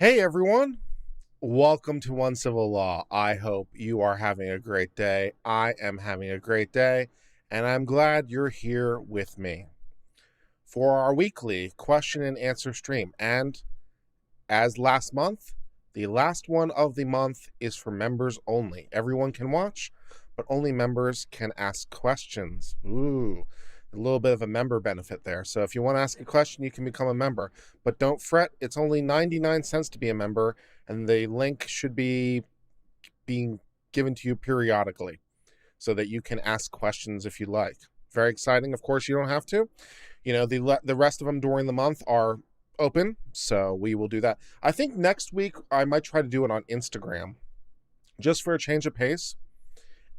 Hey everyone, welcome to Uncivil Law. I hope you are having a great day. I am having a great day, and I'm glad you're here with me for our weekly question and answer stream. And as last month, the last one of the month is for members only. Everyone can watch, but only members can ask questions. Ooh, a little bit of a member benefit there. So if you want to ask a question, you can become a member. But don't fret, it's only 99 cents to be a member, and the link should be being given to you periodically so that you can ask questions if you like. Very exciting. Of course, you don't have to. The rest of them during the month are open, so we will do that. I think next week I might try to do it on Instagram just for a change of pace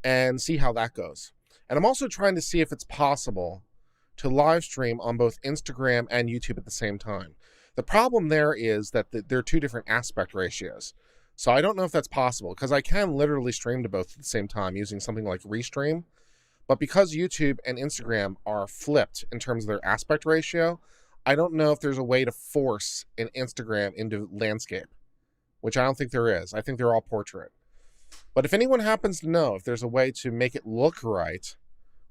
and see how that goes. And I'm also trying to see if it's possible to live stream on both Instagram and YouTube at the same time. The problem there is that there are two different aspect ratios. So I don't know if that's possible because I can literally stream to both at the same time using something like Restream. But because YouTube and Instagram are flipped in terms of their aspect ratio, I don't know if there's a way to force an Instagram into landscape, which I don't think there is. I think they're all portrait. But if anyone happens to know if there's a way to make it look right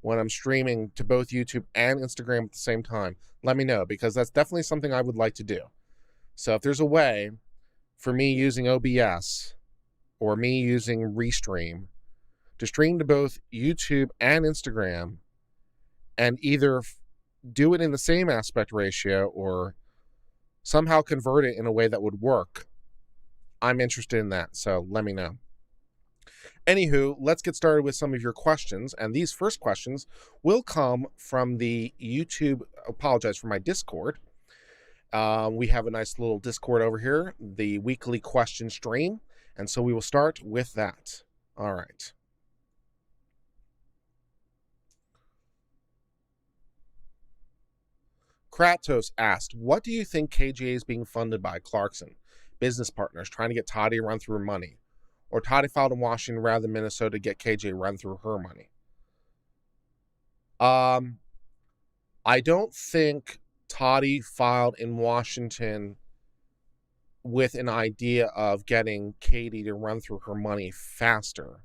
when I'm streaming to both YouTube and Instagram at the same time, let me know, because that's definitely something I would like to do. So if there's a way for me using OBS or me using Restream to stream to both YouTube and Instagram and either do it in the same aspect ratio or somehow convert it in a way that would work, I'm interested in that. So let me know. Anywho, let's get started with some of your questions. And these first questions will come from the YouTube, apologize for my Discord. We have a nice little Discord over here, the weekly question stream. And so we will start with that. All right. Kratos asked, what do you think KJ is being funded by? Clarkson, business partners trying to get Toddy to run through her money, or Toddy filed in Washington rather than Minnesota to get KJ run through her money? I don't think Toddy filed in Washington with an idea of getting Katie to run through her money faster.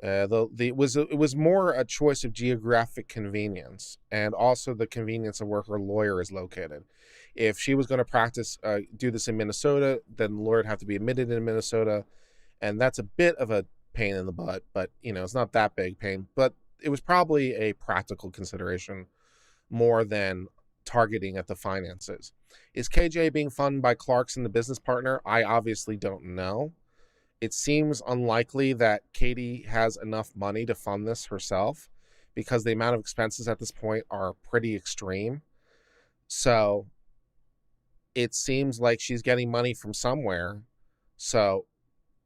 It was more a choice of geographic convenience and also the convenience of where her lawyer is located. If she was going to do this in Minnesota, then the lawyer would have to be admitted in Minnesota, and that's a bit of a pain in the butt, but it's not that big pain. But it was probably a practical consideration more than targeting at the finances. Is KJ being funded by Clarkson, the business partner? I obviously don't know. It seems unlikely that Katie has enough money to fund this herself because the amount of expenses at this point are pretty extreme. So it seems like she's getting money from somewhere. So,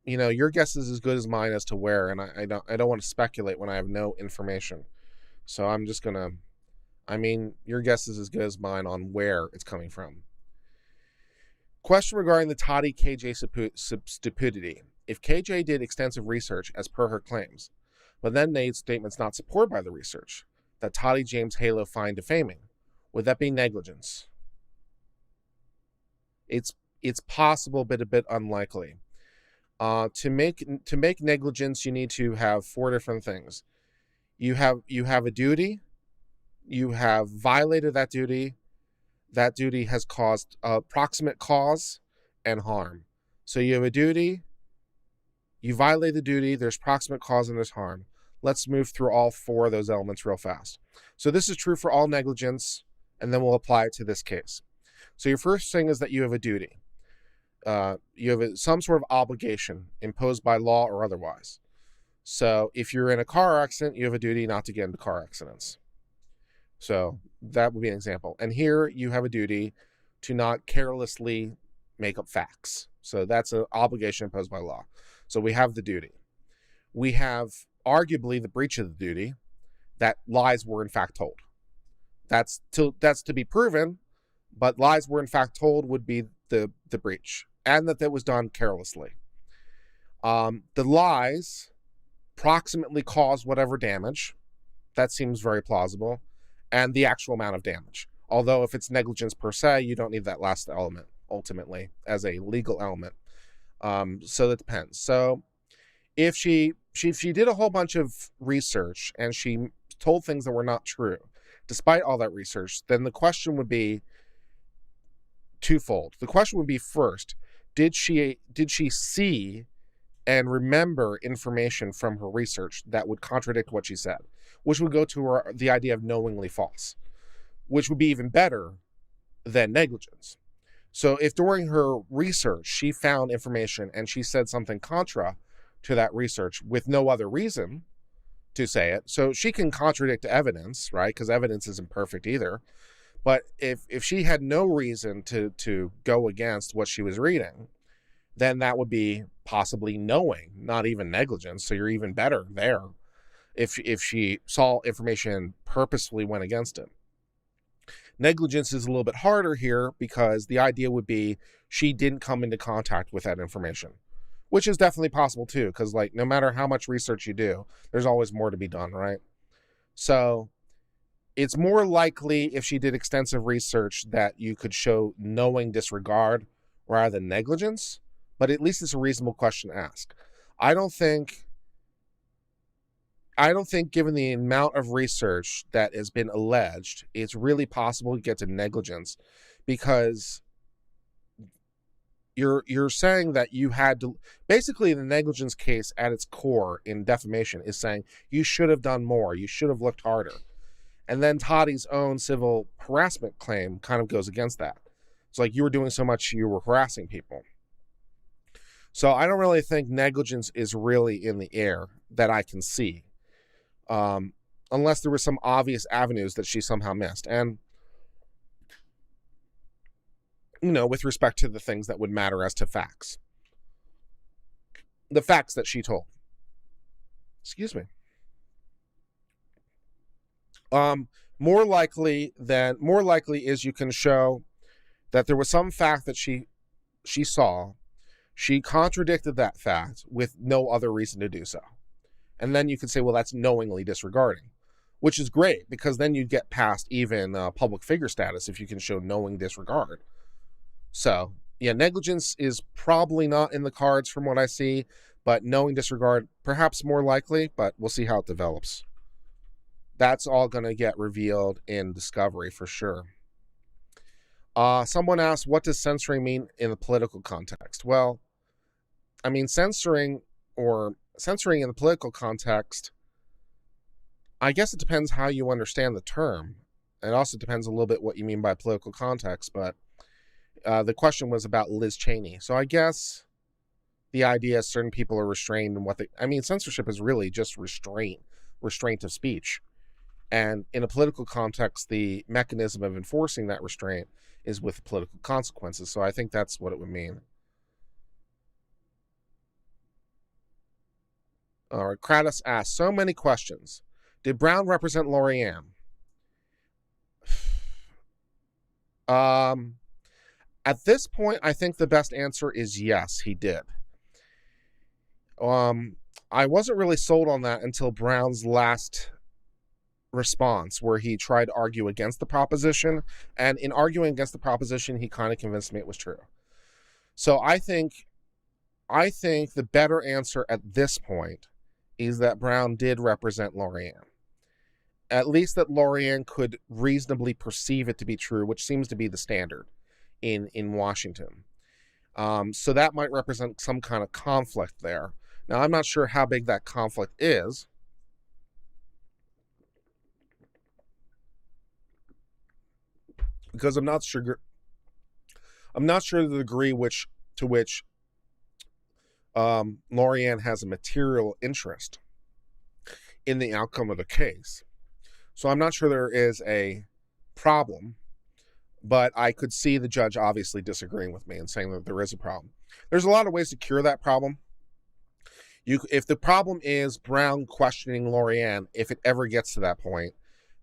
your guess is as good as mine as to where, and I don't want to speculate when I have no information. So I'm just gonna, your guess is as good as mine on where it's coming from. Question regarding the Toddy KJ stupidity. If KJ did extensive research as per her claims, but then made statements not supported by the research, that Toddy James Halo find defaming, would that be negligence? It's possible, but a bit unlikely. To make negligence, you need to have four different things. You have a duty. You have violated that duty. That duty has caused proximate cause and harm. So you have a duty. You violate the duty, there's proximate cause and there's harm. Let's move through all four of those elements real fast. So this is true for all negligence, and then we'll apply it to this case. So your first thing is that you have a duty. You have some sort of obligation imposed by law or otherwise. So if you're in a car accident, you have a duty not to get into car accidents. So that would be an example. And here you have a duty to not carelessly make up facts. So that's an obligation imposed by law. So we have the duty. We have arguably the breach of the duty, that lies were in fact told. That's to be proven, but lies were in fact told would be the breach, and that was done carelessly. The lies proximately caused whatever damage. That seems very plausible, and the actual amount of damage. Although if it's negligence per se, you don't need that last element. ultimately as a legal element. So that depends. So if she did a whole bunch of research and she told things that were not true, despite all that research, then the question would be twofold. The question would be, first, did she see and remember information from her research that would contradict what she said, which would go to the idea of knowingly false, which would be even better than negligence. So if during her research she found information and she said something contra to that research with no other reason to say it, so she can contradict evidence, right? Because evidence isn't perfect either. But if she had no reason to go against what she was reading, then that would be possibly knowing, not even negligence. So you're even better there if she saw information purposefully went against it. Negligence is a little bit harder here because the idea would be she didn't come into contact with that information, which is definitely possible too, because like no matter how much research you do, there's always more to be done, right? So it's more likely if she did extensive research that you could show knowing disregard rather than negligence, but at least it's a reasonable question to ask. I don't think given the amount of research that has been alleged, it's really possible to get to negligence, because you're saying that you had to, basically the negligence case at its core in defamation is saying you should have done more, you should have looked harder. And then Toddy's own civil harassment claim kind of goes against that. It's like you were doing so much, you were harassing people. So I don't really think negligence is really in the air that I can see. Unless there were some obvious avenues that she somehow missed. And, with respect to the things that would matter as to facts. The facts that she told. Excuse me. More likely is you can show that there was some fact that she saw. She contradicted that fact with no other reason to do so. And then you could say, well, that's knowingly disregarding, which is great because then you get past even public figure status if you can show knowing disregard. So, yeah, negligence is probably not in the cards from what I see, but knowing disregard, perhaps more likely, but we'll see how it develops. That's all going to get revealed in discovery for sure. Someone asked, what does censoring mean in the political context? Well, I mean, censoring in the political context, I guess it depends how you understand the term. It also depends a little bit what you mean by political context, but the question was about Liz Cheney. So I guess the idea is certain people are restrained in censorship is really just restraint of speech. And in a political context, the mechanism of enforcing that restraint is with political consequences. So I think that's what it would mean. All right, Kratos asked, so many questions. Did Brown represent Lorianne? At this point, I think the best answer is yes, he did. I wasn't really sold on that until Brown's last response, where he tried to argue against the proposition. And in arguing against the proposition, he kind of convinced me it was true. So I think the better answer at this point is that Brown did represent Lorianne. At least that Lorianne could reasonably perceive it to be true, which seems to be the standard in Washington. So that might represent some kind of conflict there. Now, I'm not sure how big that conflict is. Because I'm not sure the degree to which Lorianne has a material interest in the outcome of the case. So I'm not sure there is a problem, but I could see the judge obviously disagreeing with me and saying that there is a problem. There's a lot of ways to cure that problem. If the problem is Brown questioning Lorianne, if it ever gets to that point,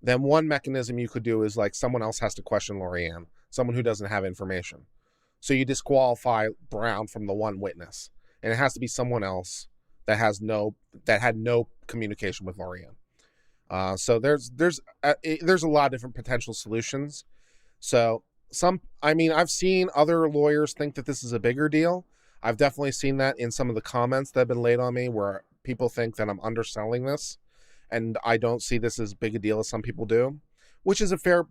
then one mechanism you could do is like someone else has to question Lorianne, someone who doesn't have information. So you disqualify Brown from the one witness, and it has to be someone else that had no communication with Lorianne. So there's a lot of different potential solutions. So I've seen other lawyers think that this is a bigger deal. I've definitely seen that in some of the comments that have been laid on me where people think that I'm underselling this, and I don't see this as big a deal as some people do, which is a fair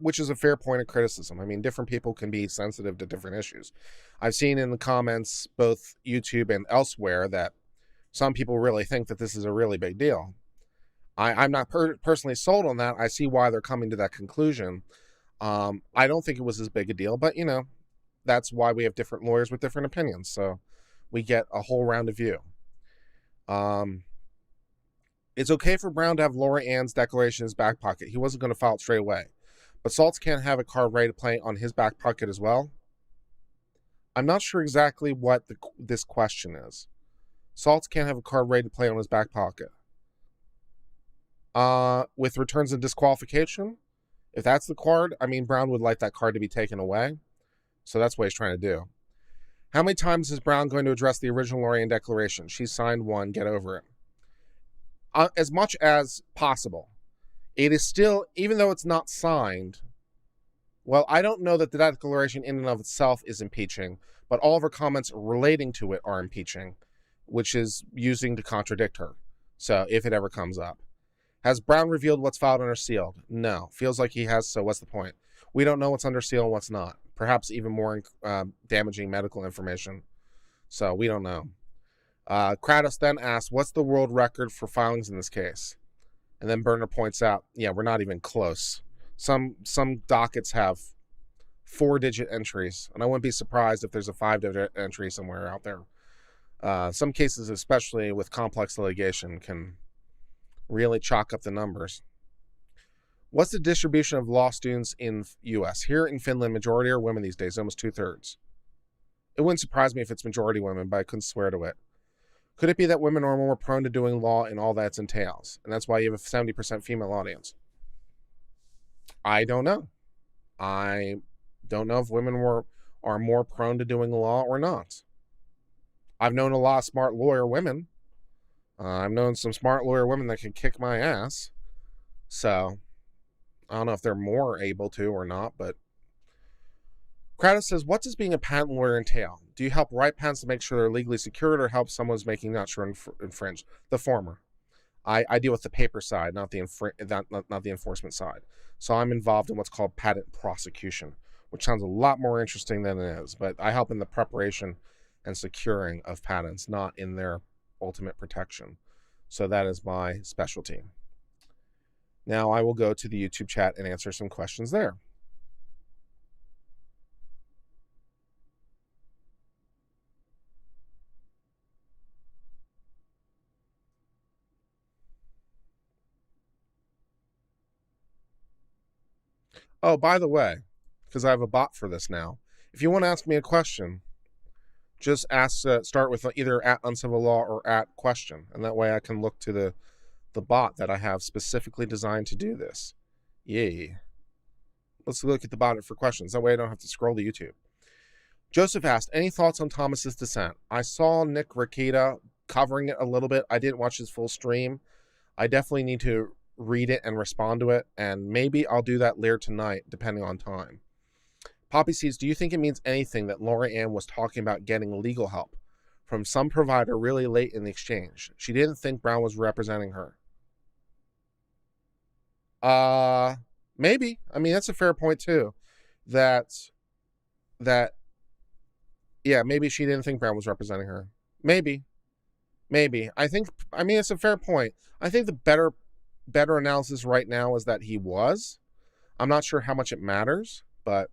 point of criticism. I mean, different people can be sensitive to different issues. I've seen in the comments, both YouTube and elsewhere, that some people really think that this is a really big deal. I'm not personally sold on that. I see why they're coming to that conclusion. I don't think it was as big a deal, but that's why we have different lawyers with different opinions. So we get a whole round of view. It's okay for Brown to have Lorianne's declaration in his back pocket. He wasn't going to file it straight away. But Saltz can't have a card ready to play on his back pocket as well. I'm not sure exactly what this question is. Saltz can't have a card ready to play on his back pocket. With returns and disqualification, if that's the card, Brown would like that card to be taken away. So that's what he's trying to do. How many times is Brown going to address the original Lorianne declaration? She signed one, get over it. As much as possible. It is still, even though it's not signed, well, I don't know that the declaration in and of itself is impeaching, but all of her comments relating to it are impeaching, which is using to contradict her. So if it ever comes up. Has Brown revealed what's filed under sealed? No. Feels like he has, so what's the point? We don't know what's under seal and what's not. Perhaps even more damaging medical information. So we don't know. Kratos then asks, what's the world record for filings in this case? And then Berner points out, yeah, we're not even close. Some dockets have 4-digit entries, and I wouldn't be surprised if there's a 5-digit entry somewhere out there. Some cases, especially with complex litigation, can really chalk up the numbers. What's the distribution of law students in U.S.? Here in Finland, majority are women these days, almost 2/3. It wouldn't surprise me if it's majority women, but I couldn't swear to it. Could it be that women are more prone to doing law and all that entails, and that's why you have a 70% female audience? I don't know. I don't know if women are more prone to doing law or not. I've known a lot of smart lawyer women. I've known some smart lawyer women that can kick my ass. So, I don't know if they're more able to or not, but Kratos says, what does being a patent lawyer entail? Do you help write patents to make sure they're legally secured or help someone who's making not sure infringe? The former. I deal with the paper side, not the enforcement side. So I'm involved in what's called patent prosecution, which sounds a lot more interesting than it is, but I help in the preparation and securing of patents, not in their ultimate protection. So that is my specialty. Now I will go to the YouTube chat and answer some questions there. Oh, by the way, because I have a bot for this now, if you want to ask me a question, just start with either at Uncivil Law or at question, and that way I can look to the bot that I have specifically designed to do this. Yay. Let's look at the bot for questions. That way I don't have to scroll to YouTube. Joseph asked, any thoughts on Thomas's dissent? I saw Nick Rakita covering it a little bit. I didn't watch his full stream. I definitely need to read it and respond to it, and maybe I'll do that later tonight, depending on time. Poppy Seeds, do you think it means anything that Lorianne was talking about getting legal help from some provider really late in the exchange? She didn't think Brown was representing her. Maybe. That's a fair point too. That yeah, maybe she didn't think Brown was representing her. Maybe. It's a fair point. I think the better analysis right now is that he was. I'm not sure how much it matters, but.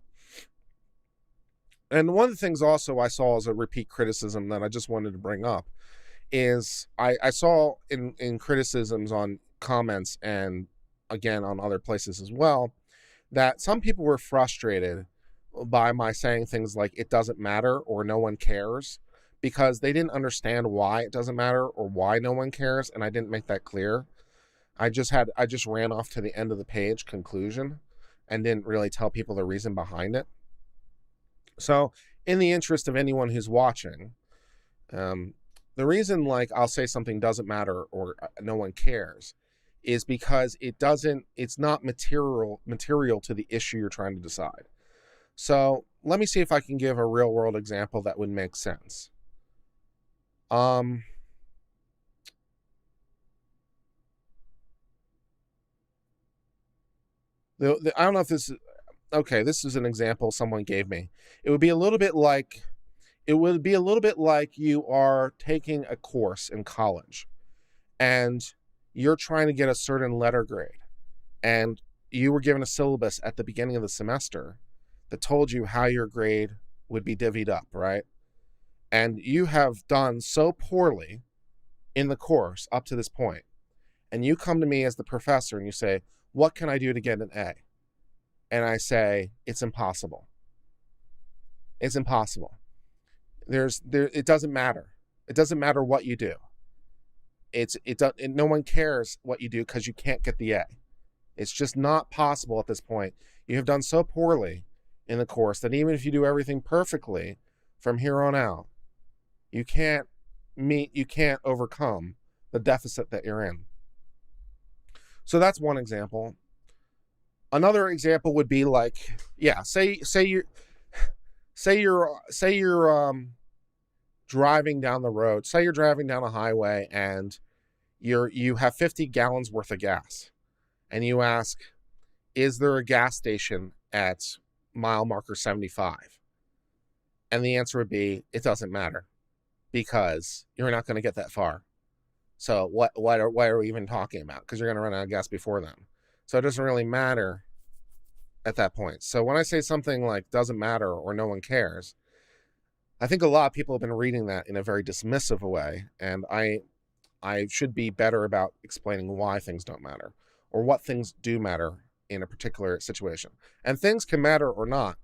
And one of the things also I saw as a repeat criticism that I just wanted to bring up is I saw in criticisms on comments and again on other places as well, that some people were frustrated by my saying things like it doesn't matter or no one cares, because they didn't understand why it doesn't matter or why no one cares, and I didn't make that clear. I just ran off to the end of the page conclusion and didn't really tell people the reason behind it. So in the interest of anyone who's watching, the reason I'll say something doesn't matter or no one cares is because it's not material to the issue you're trying to decide. So let me see if I can give a real world example that would make sense. I don't know if this is okay. This is an example someone gave me. It would be a little bit like you are taking a course in college and you're trying to get a certain letter grade, and you were given a syllabus at the beginning of the semester that told you how your grade would be divvied up, right? And you have done so poorly in the course up to this point, and you come to me as the professor and you say, what can I do to get an A? And I say, it's impossible. It's impossible. It doesn't matter. It doesn't matter what you do. No one cares what you do because you can't get the A. It's just not possible at this point. You have done so poorly in the course that even if you do everything perfectly from here on out, you can't overcome the deficit that you're in. So that's one example. Another example would be like, say you're driving down the road. Say you're driving down a highway and you have 50 gallons worth of gas, and you ask, is there a gas station at mile marker 75? And the answer would be, it doesn't matter, because you're not going to get that far. So what are we even talking about? Because you're going to run out of gas before then. So it doesn't really matter at that point. So when I say something like doesn't matter or no one cares, I think a lot of people have been reading that in a very dismissive way, and I should be better about explaining why things don't matter or what things do matter in a particular situation. And things can matter or not,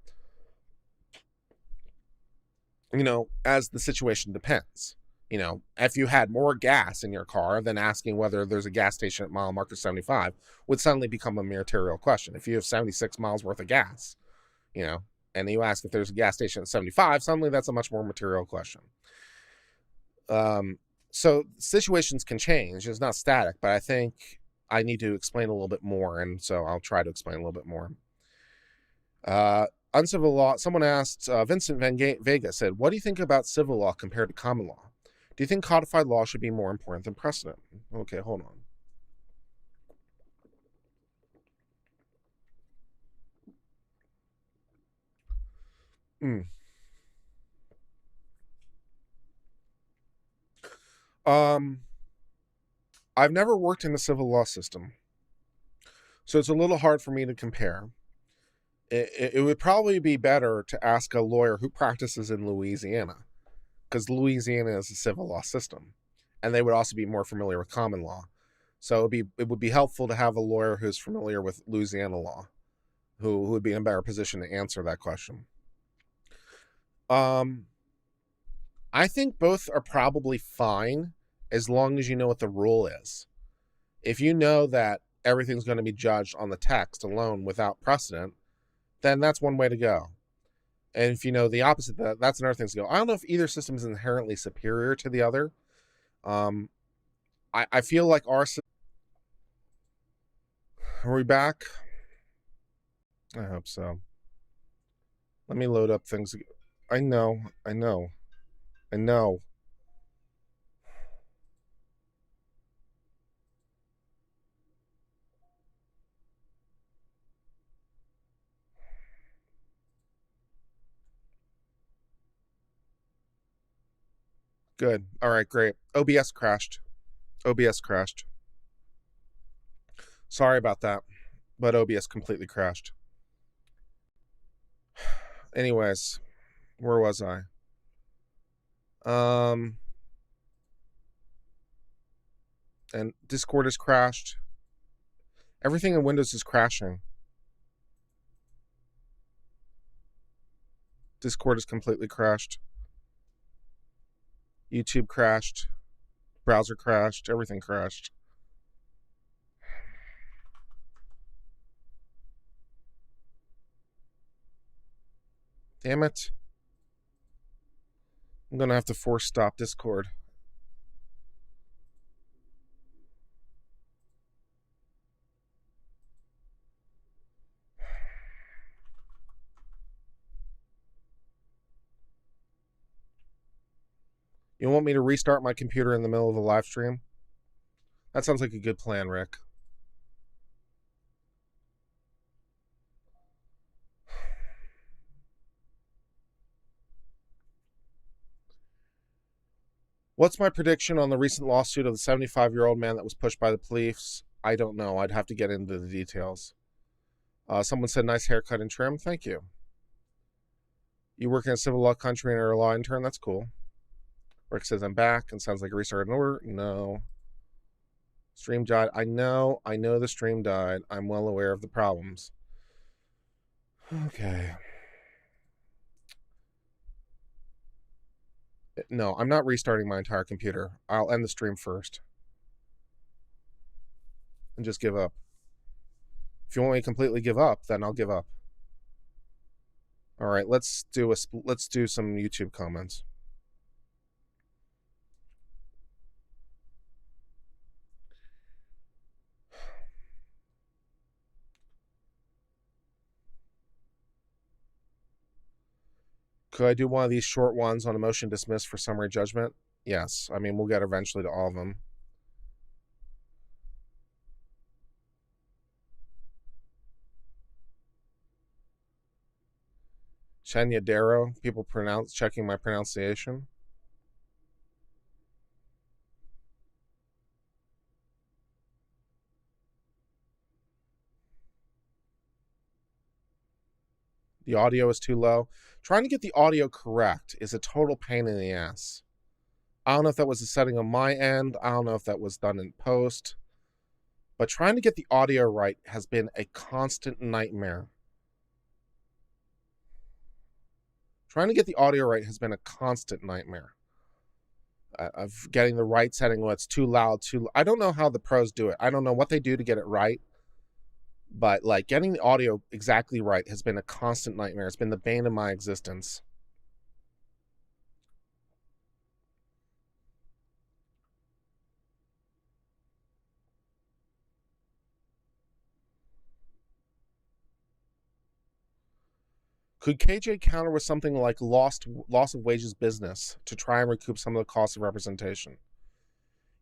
as the situation depends. If you had more gas in your car, then asking whether there's a gas station at mile marker 75 would suddenly become a material question. If you have 76 miles worth of gas, and you ask if there's a gas station at 75, suddenly that's a much more material question. So situations can change. It's not static, but I think I need to explain a little bit more, and so I'll try to explain a little bit more. Uncivil law. Someone asked, Vincent Vega said, what do you think about civil law compared to common law? Do you think codified law should be more important than precedent? Okay, hold on. I've never worked in the civil law system, so it's a little hard for me to compare. It would probably be better to ask a lawyer who practices in Louisiana, because Louisiana is a civil law system, and they would also be more familiar with common law. So it would be helpful to have a lawyer who's familiar with Louisiana law, who would be in a better position to answer that question. I think both are probably fine as long as you know what the rule is. If you know that everything's going to be judged on the text alone without precedent, then that's one way to go. And if you know the opposite, that's another thing to go. I don't know if either system is inherently superior to the other. I feel like our system... Are we back? I hope so. Let me load up things. I know. Good. All right, great. OBS crashed. Sorry about that, but OBS completely crashed. Anyways, where was I? And Discord has crashed. Everything in Windows is crashing. Discord is completely crashed. YouTube crashed. Browser crashed. Everything crashed. Damn it. I'm going to have to force stop Discord. You want me to restart my computer in the middle of the live stream? That sounds like a good plan, Rick. What's my prediction on the recent lawsuit of the 75-year-old man that was pushed by the police? I don't know. I'd have to get into the details. Someone said, nice haircut and trim. Thank you. You work in a civil law country and are a law intern? That's cool. Rick says, I'm back and sounds like a restarted order. No. Stream died. I know the stream died. I'm well aware of the problems. Okay. No, I'm not restarting my entire computer. I'll end the stream first. And just give up. If you want me to completely give up, then I'll give up. All right, let's do some YouTube comments. Could I do one of these short ones on a motion dismissed for summary judgment? Yes. I mean, we'll get eventually to all of them. Chenyadero, people checking my pronunciation. The audio is too low. Trying to get the audio correct is a total pain in the ass. I don't know if that was a setting on my end. I don't know if that was done in post. But trying to get the audio right has been a constant nightmare. Trying to get the audio right has been a constant nightmare. Of getting the right setting when it's too loud, I don't know how the pros do it. I don't know what they do to get it right. But like getting the audio exactly right has been a constant nightmare. It's been the bane of my existence. Could KJ counter with something like loss of wages business to try and recoup some of the costs of representation?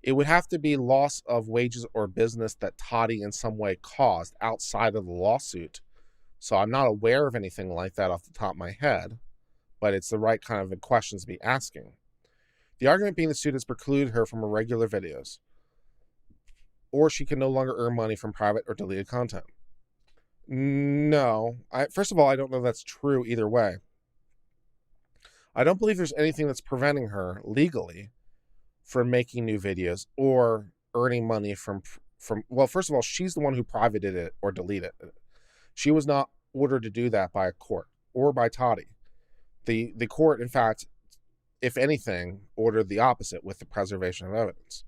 It would have to be loss of wages or business that Toddy in some way caused outside of the lawsuit. So I'm not aware of anything like that off the top of my head, but it's the right kind of questions to be asking. The argument being the suit has precluded her from her regular videos, or she can no longer earn money from private or deleted content. No. First of all, I don't know if that's true either way. I don't believe there's anything that's preventing her legally from making new videos or earning money from well, first of all, she's the one who privated it or deleted it. She was not ordered to do that by a court or by Toddy. The court, in fact, if anything, ordered the opposite with the preservation of evidence.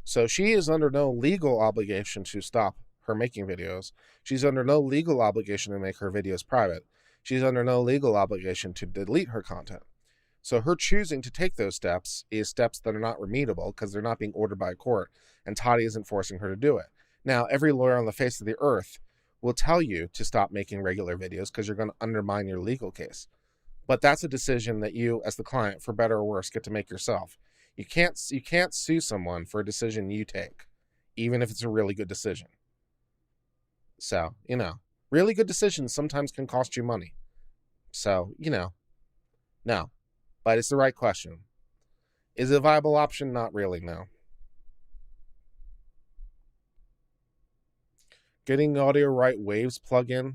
So she is under no legal obligation to stop her making videos. She's under no legal obligation to make her videos private. She's under no legal obligation to delete her content. So her choosing to take those steps is steps that are not remediable because they're not being ordered by a court, and Toddy isn't forcing her to do it. Now, every lawyer on the face of the earth will tell you to stop making regular videos because you're going to undermine your legal case. But that's a decision that you, as the client, for better or worse, get to make yourself. You can't sue someone for a decision you take, even if it's a really good decision. So, really good decisions sometimes can cost you money. So, no. But it's the right question. Is it a viable option? Not really, no. Getting audio right waves plugin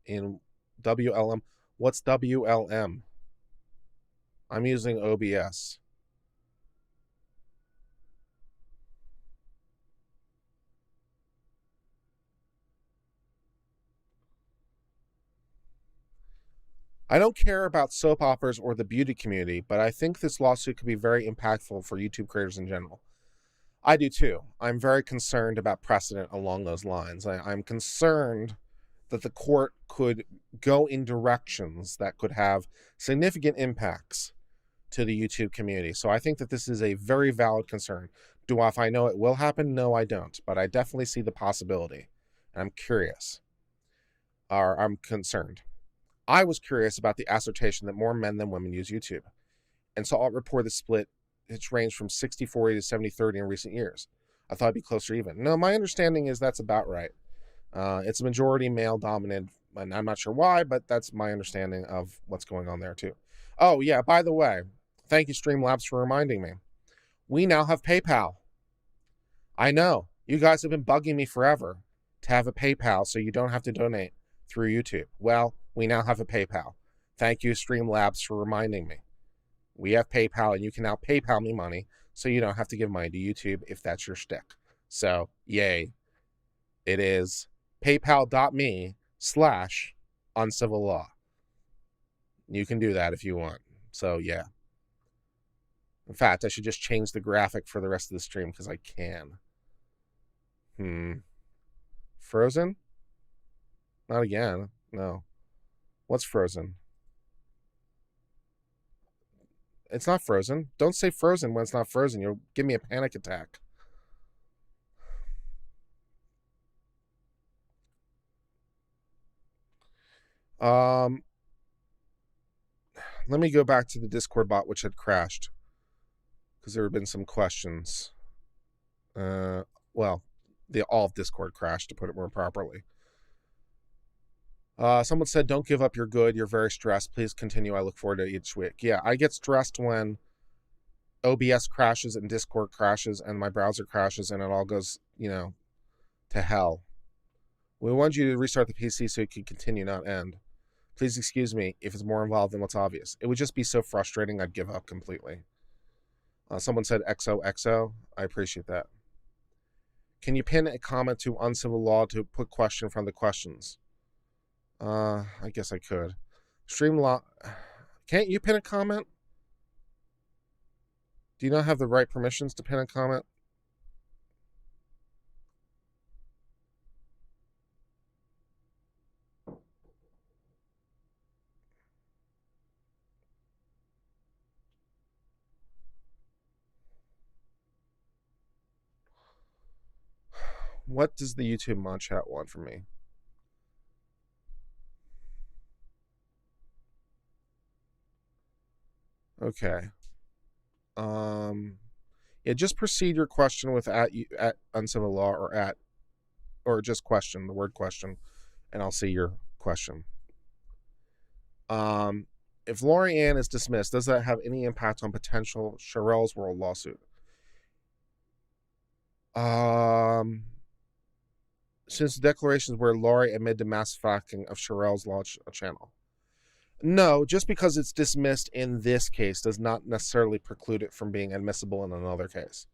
in WLM. What's WLM? I'm using OBS. I don't care about soap operas or the beauty community, but I think this lawsuit could be very impactful for YouTube creators in general. I do too. I'm very concerned about precedent along those lines. I'm concerned that the court could go in directions that could have significant impacts to the YouTube community. So I think that this is a very valid concern. If I know it will happen? No, I don't. But I definitely see the possibility. And I'm curious. Or I'm concerned. I was curious about the assertion that more men than women use YouTube, and saw it report the split it's ranged from 60-40 to 70-30 in recent years. I thought it'd be closer even. No, my understanding is that's about right. It's a majority male dominant, and I'm not sure why, but that's my understanding of what's going on there too. Oh yeah, by the way, thank you Streamlabs for reminding me. We now have PayPal. I know, you guys have been bugging me forever to have a PayPal so you don't have to donate through YouTube. Well, we now have a PayPal. Thank you Streamlabs for reminding me. We have PayPal, and you can now PayPal me money so you don't have to give money to YouTube if that's your shtick. So, yay. It is paypal.me/uncivil law. You can do that if you want. So, yeah. In fact, I should just change the graphic for the rest of the stream because I can. Frozen? Not again. No. What's frozen? It's not frozen. Don't say frozen when it's not frozen. You'll give me a panic attack. Let me go back to the Discord bot, which had crashed, because there have been some questions. All of Discord crashed, to put it more properly. Someone said, don't give up, you're good, you're very stressed, please continue, I look forward to each week. Yeah, I get stressed when OBS crashes and Discord crashes and my browser crashes and it all goes, to hell. We want you to restart the PC so it can continue, not end. Please excuse me if it's more involved than what's obvious. It would just be so frustrating, I'd give up completely. Someone said XOXO. I appreciate that. Can you pin a comment to Uncivil Law to put question from the questions? I guess I could. Streamlaw. Can't you pin a comment? Do you not have the right permissions to pin a comment? What does the YouTube mod chat want from me? Okay. Yeah, just proceed your question with at Uncivil Law or just question, the word question, and I'll see your question. If Lorianne is dismissed, does that have any impact on potential Sherelle's World lawsuit? Since the declarations were Laurie amid the mass fucking of Sherelle's law channel. No, just because it's dismissed in this case does not necessarily preclude it from being admissible in another case.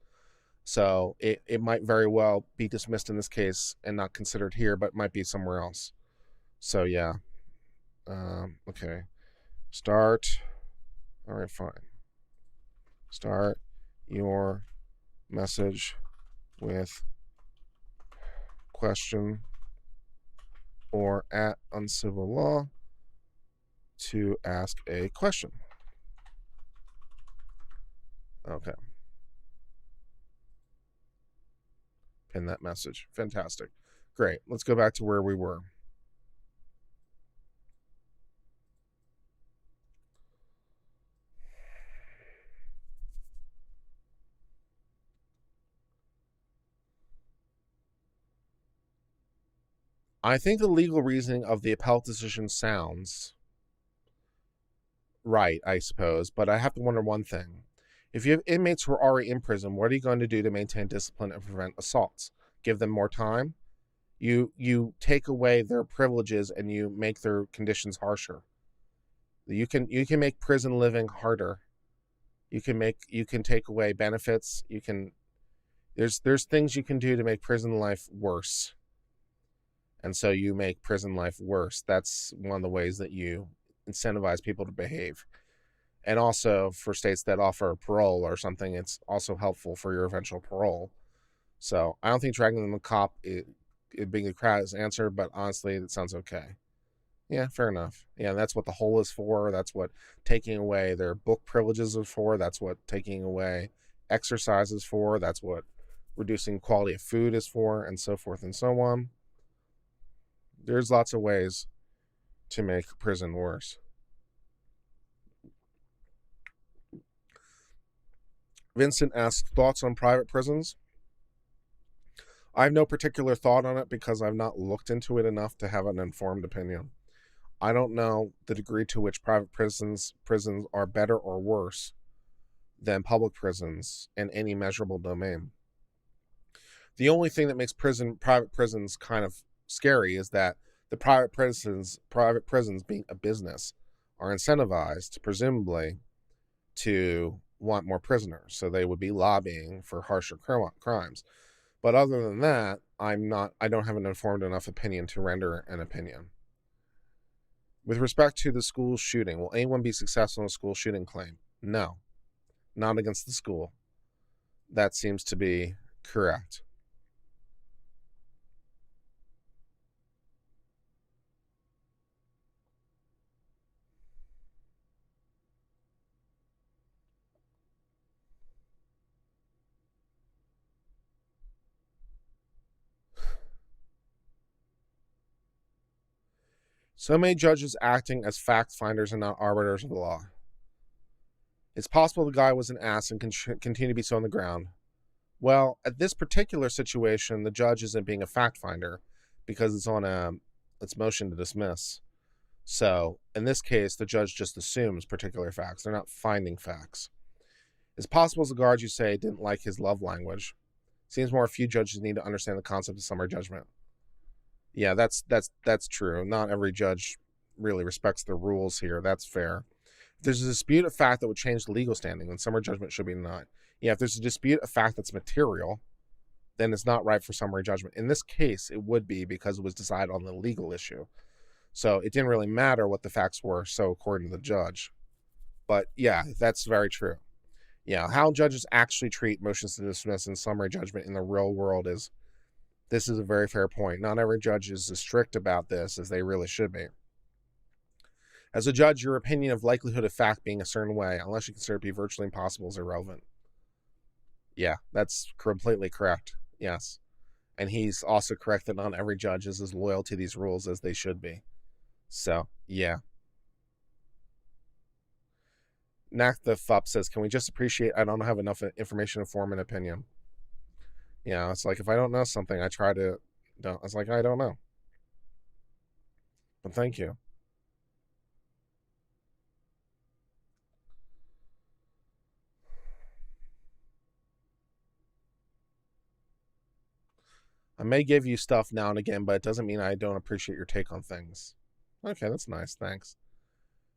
So it might very well be dismissed in this case and not considered here, but might be somewhere else. So yeah. Okay. Start. All right, fine. Start your message with question or at Uncivil Law to ask a question. Okay. Pin that message. Fantastic. Great. Let's go back to where we were. I think the legal reasoning of the appellate decision sounds right, I suppose, but I have to wonder one thing. If you have inmates who are already in prison, what are you going to do to maintain discipline and prevent assaults? Give them more time? You take away their privileges and you make their conditions harsher. You can make prison living harder. You can take away benefits. There's things you can do to make prison life worse. And so you make prison life worse. That's one of the ways that you incentivize people to behave. And also for states that offer parole or something, it's also helpful for your eventual parole. So I don't think dragging them to cop it being a crowd is the answer, but honestly, it sounds okay. Yeah, fair enough. Yeah, that's what the hole is for. That's what taking away their book privileges is for. That's what taking away exercise is for. That's what reducing quality of food is for, and so forth and so on. There's lots of ways to make prison worse. Vincent asks, thoughts on private prisons? I have no particular thought on it because I've not looked into it enough to have an informed opinion. I don't know the degree to which private prisons are better or worse than public prisons in any measurable domain. The only thing that makes private prisons kind of scary is that the private prisons being a business, are incentivized, presumably, to want more prisoners. So they would be lobbying for harsher crimes. But other than that, I don't have an informed enough opinion to render an opinion. With respect to the school shooting, will anyone be successful in a school shooting claim? No, not against the school. That seems to be correct. So many judges acting as fact finders and not arbiters of the law. It's possible the guy was an ass and can continue to be so on the ground. Well, at this particular situation, the judge isn't being a fact finder because it's on its motion to dismiss. So in this case, the judge just assumes particular facts. They're not finding facts. It's possible the guards, you say, didn't like his love language. Seems more a few judges need to understand the concept of summary judgment. Yeah, that's true. Not every judge really respects the rules here. That's fair. If there's a dispute of fact that would change the legal standing, then summary judgment should be denied. Yeah, if there's a dispute of fact that's material, then it's not right for summary judgment. In this case, it would be because it was decided on the legal issue. So it didn't really matter what the facts were, so according to the judge. But yeah, that's very true. Yeah, how judges actually treat motions to dismiss and summary judgment in the real world is a very fair point. Not every judge is as strict about this as they really should be. As a judge, your opinion of likelihood of fact being a certain way, unless you consider it to be virtually impossible, is irrelevant. Yeah, that's completely correct. Yes. And he's also correct that not every judge is as loyal to these rules as they should be. So, yeah. Knack the Fup says, can we just appreciate I don't have enough information to form an opinion? Yeah, it's like if I don't know something, I try to... It's like, I don't know. But thank you. I may give you stuff now and again, but it doesn't mean I don't appreciate your take on things. Okay, that's nice. Thanks.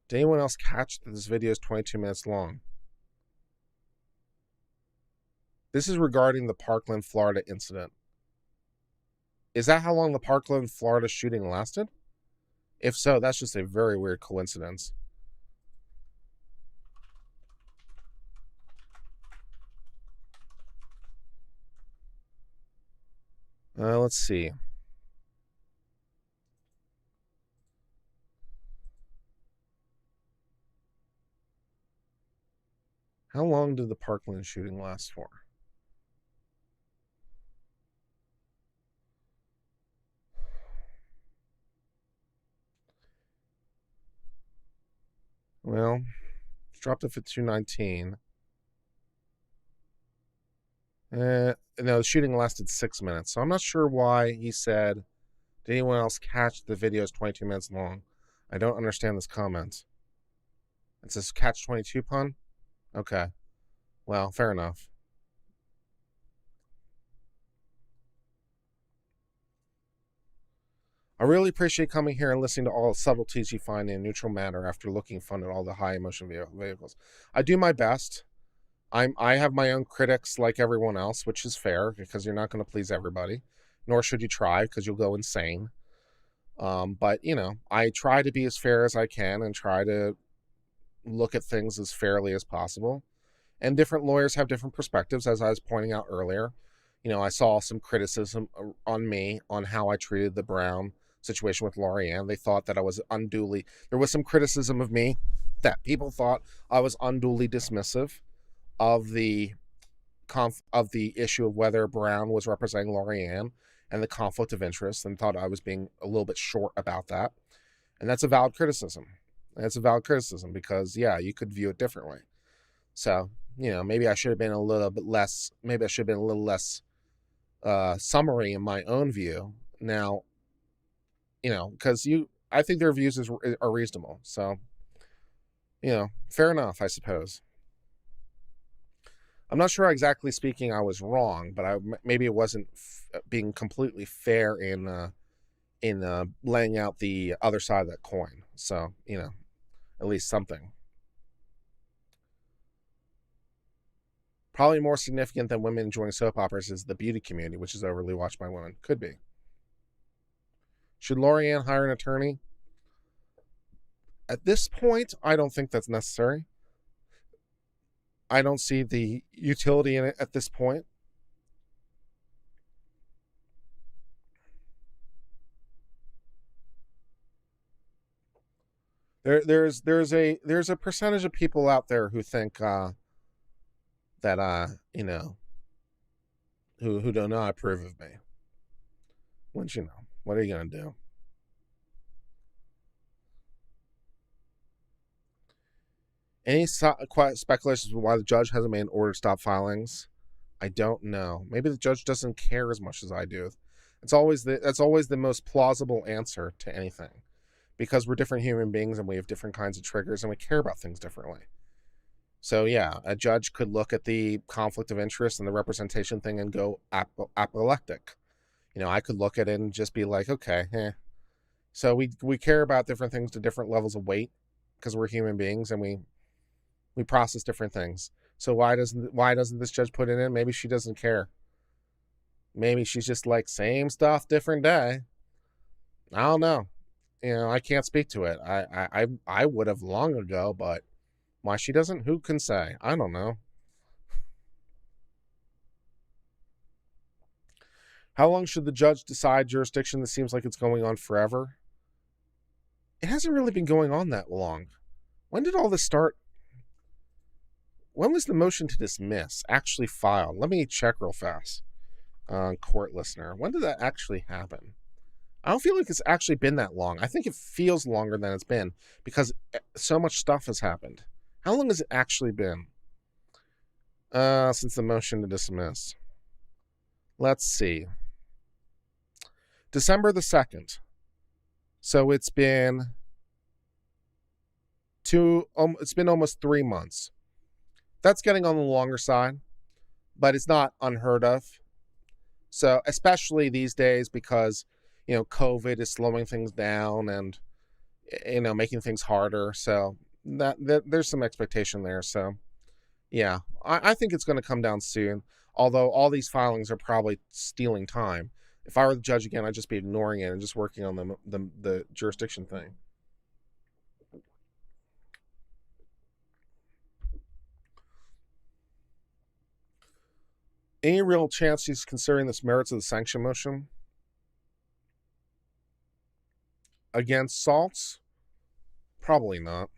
Did anyone else catch that this video is 22 minutes long? This is regarding the Parkland, Florida incident. Is that how long the Parkland, Florida shooting lasted? If so, that's just a very weird coincidence. Let's see. How long did the Parkland shooting last for? Well, it's dropped off at 2:19. No, the shooting lasted 6 minutes. So I'm not sure why he said, did anyone else catch the video is 22 minutes long? I don't understand this comment. It says catch 22 pun? Okay. Well, fair enough. I really appreciate coming here and listening to all the subtleties you find in neutral manner after looking fun at all the high emotion vehicles. I do my best. I have my own critics like everyone else, which is fair because you're not going to please everybody, nor should you try because you'll go insane. But, I try to be as fair as I can and try to look at things as fairly as possible. And different lawyers have different perspectives, as I was pointing out earlier. I saw some criticism on me on how I treated the Brown situation with Lorianne. They thought that I was there was some criticism of me that people thought I was unduly dismissive of the issue of whether Brown was representing Lorianne and the conflict of interest, and thought I was being a little bit short about that. And that's a valid criticism. Because, yeah, you could view it differently. So, maybe I should have been a little bit less, maybe I should have been a little less summary in my own view. Now, because I think their views are reasonable. So, fair enough, I suppose. I'm not sure exactly speaking I was wrong, but maybe it wasn't being completely fair in laying out the other side of that coin. So, at least something. Probably more significant than women enjoying soap operas is the beauty community, which is overly watched by women. Could be. Should Lorianne hire an attorney? At this point, I don't think that's necessary. I don't see the utility in it at this point. There's a percentage of people out there who think that who do not approve of me. Once what are you gonna do? Any speculations of why the judge hasn't made an order to stop filings? I don't know. Maybe the judge doesn't care as much as I do. That's always the most plausible answer to anything, because we're different human beings and we have different kinds of triggers and we care about things differently. So yeah, a judge could look at the conflict of interest and the representation thing and go apoplectic. I could look at it and just be like, okay, So we care about different things to different levels of weight because we're human beings and we process different things. So why doesn't this judge put it in? Maybe she doesn't care. Maybe she's just like, same stuff, different day. I don't know. I can't speak to it. I would have long ago, but why she doesn't, who can say? I don't know. How long should the judge decide jurisdiction that seems like it's going on forever? It hasn't really been going on that long. When did all this start? When was the motion to dismiss actually filed? Let me check real fast. Court listener. When did that actually happen? I don't feel like it's actually been that long. I think it feels longer than it's been because so much stuff has happened. How long has it actually been? Since the motion to dismiss. Let's see. December the 2nd. So it's been almost 3 months. That's getting on the longer side, but it's not unheard of. So especially these days because, COVID is slowing things down and, making things harder. So that there's some expectation there. So yeah, I think it's going to come down soon. Although all these filings are probably stealing time. If I were the judge again, I'd just be ignoring it and just working on the jurisdiction thing. Any real chance he's considering this merits of the sanction motion against Saltz? Probably not.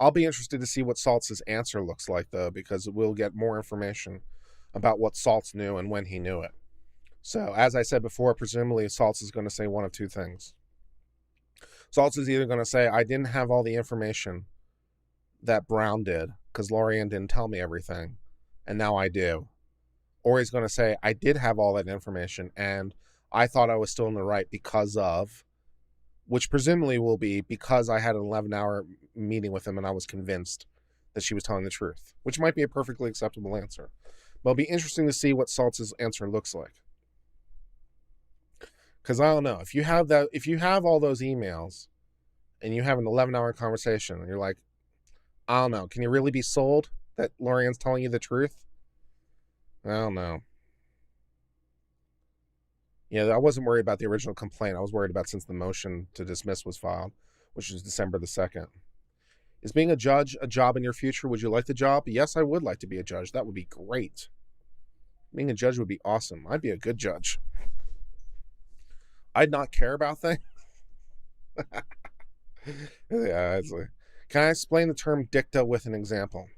I'll be interested to see what Saltz's answer looks like, though, because we'll get more information about what Saltz knew and when he knew it. So, as I said before, presumably Saltz is going to say one of two things. Saltz is either going to say, I didn't have all the information that Brown did, because Lorianne didn't tell me everything, and now I do. Or he's going to say, I did have all that information, and I thought I was still in the right because of, which presumably will be because I had an 11-hour meeting with him and I was convinced that she was telling the truth, which might be a perfectly acceptable answer. But it'll be interesting to see what Saltz's answer looks like. Because I don't know, if you have all those emails and you have an 11-hour conversation and you're like, I don't know, can you really be sold that Lorianne's telling you the truth? I don't know. Yeah, I wasn't worried about the original complaint. I was worried about since the motion to dismiss was filed, which is December the 2nd. Is being a judge a job in your future? Would you like the job? Yes, I would like to be a judge. That would be great. Being a judge would be awesome. I'd be a good judge. I'd not care about things. Yeah, can I explain the term dicta with an example?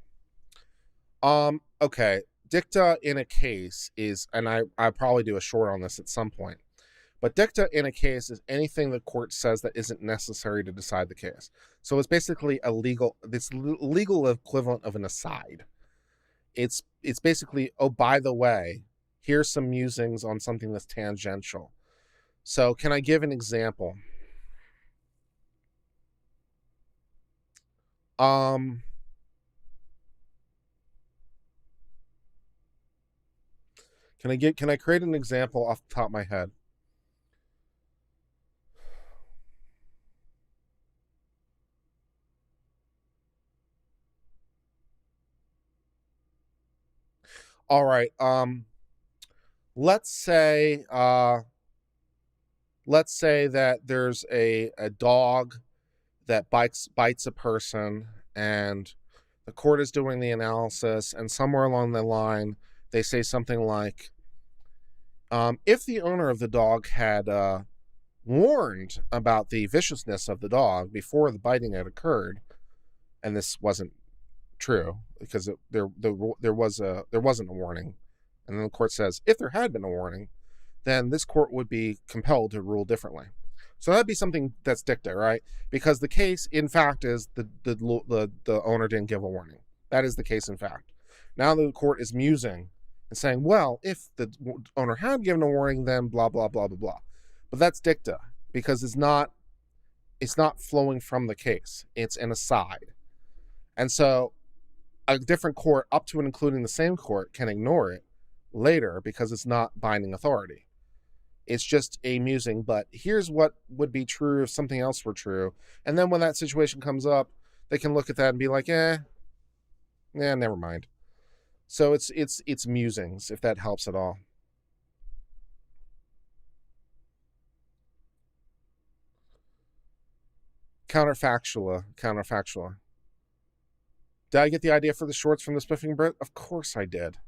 Okay. Dicta in a case is, and I'll probably do a short on this at some point, but dicta in a case is anything the court says that isn't necessary to decide the case. So it's basically legal equivalent of an aside. It's basically, oh, by the way, here's some musings on something that's tangential. So can I give an example? Can I create an example off the top of my head? All right. Let's say that there's a dog that bites a person, and the court is doing the analysis, and somewhere along the line they say something like, if the owner of the dog had warned about the viciousness of the dog before the biting had occurred, and this wasn't true because there wasn't a warning, and then the court says if there had been a warning, then this court would be compelled to rule differently. So that'd be something that's dicta, right? Because the case, in fact, is the owner didn't give a warning. That is the case, in fact. Now the court is musing and saying, well, if the owner had given a warning, then blah blah blah blah blah. But that's dicta because it's not flowing from the case. It's an aside, and so a different court, up to and including the same court, can ignore it later because it's not binding authority. It's just a musing, but here's what would be true if something else were true. And then when that situation comes up, they can look at that and be like, never mind. So it's musings, if that helps at all. Counterfactual. Did I get the idea for the shorts from the Spiffing Brit? Of course I did.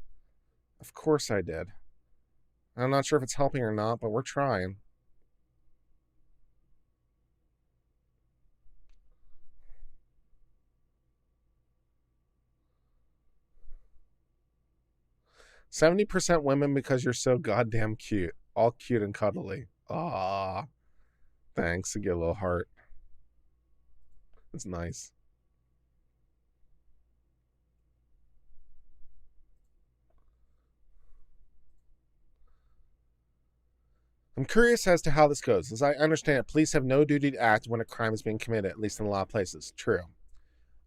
I'm not sure if it's helping or not, but we're trying. "70% women because you're so goddamn cute. All cute and cuddly." Ah, thanks. I get a little heart. It's nice. "I'm curious as to how this goes. As I understand it, police have no duty to act when a crime is being committed, at least in a lot of places. True.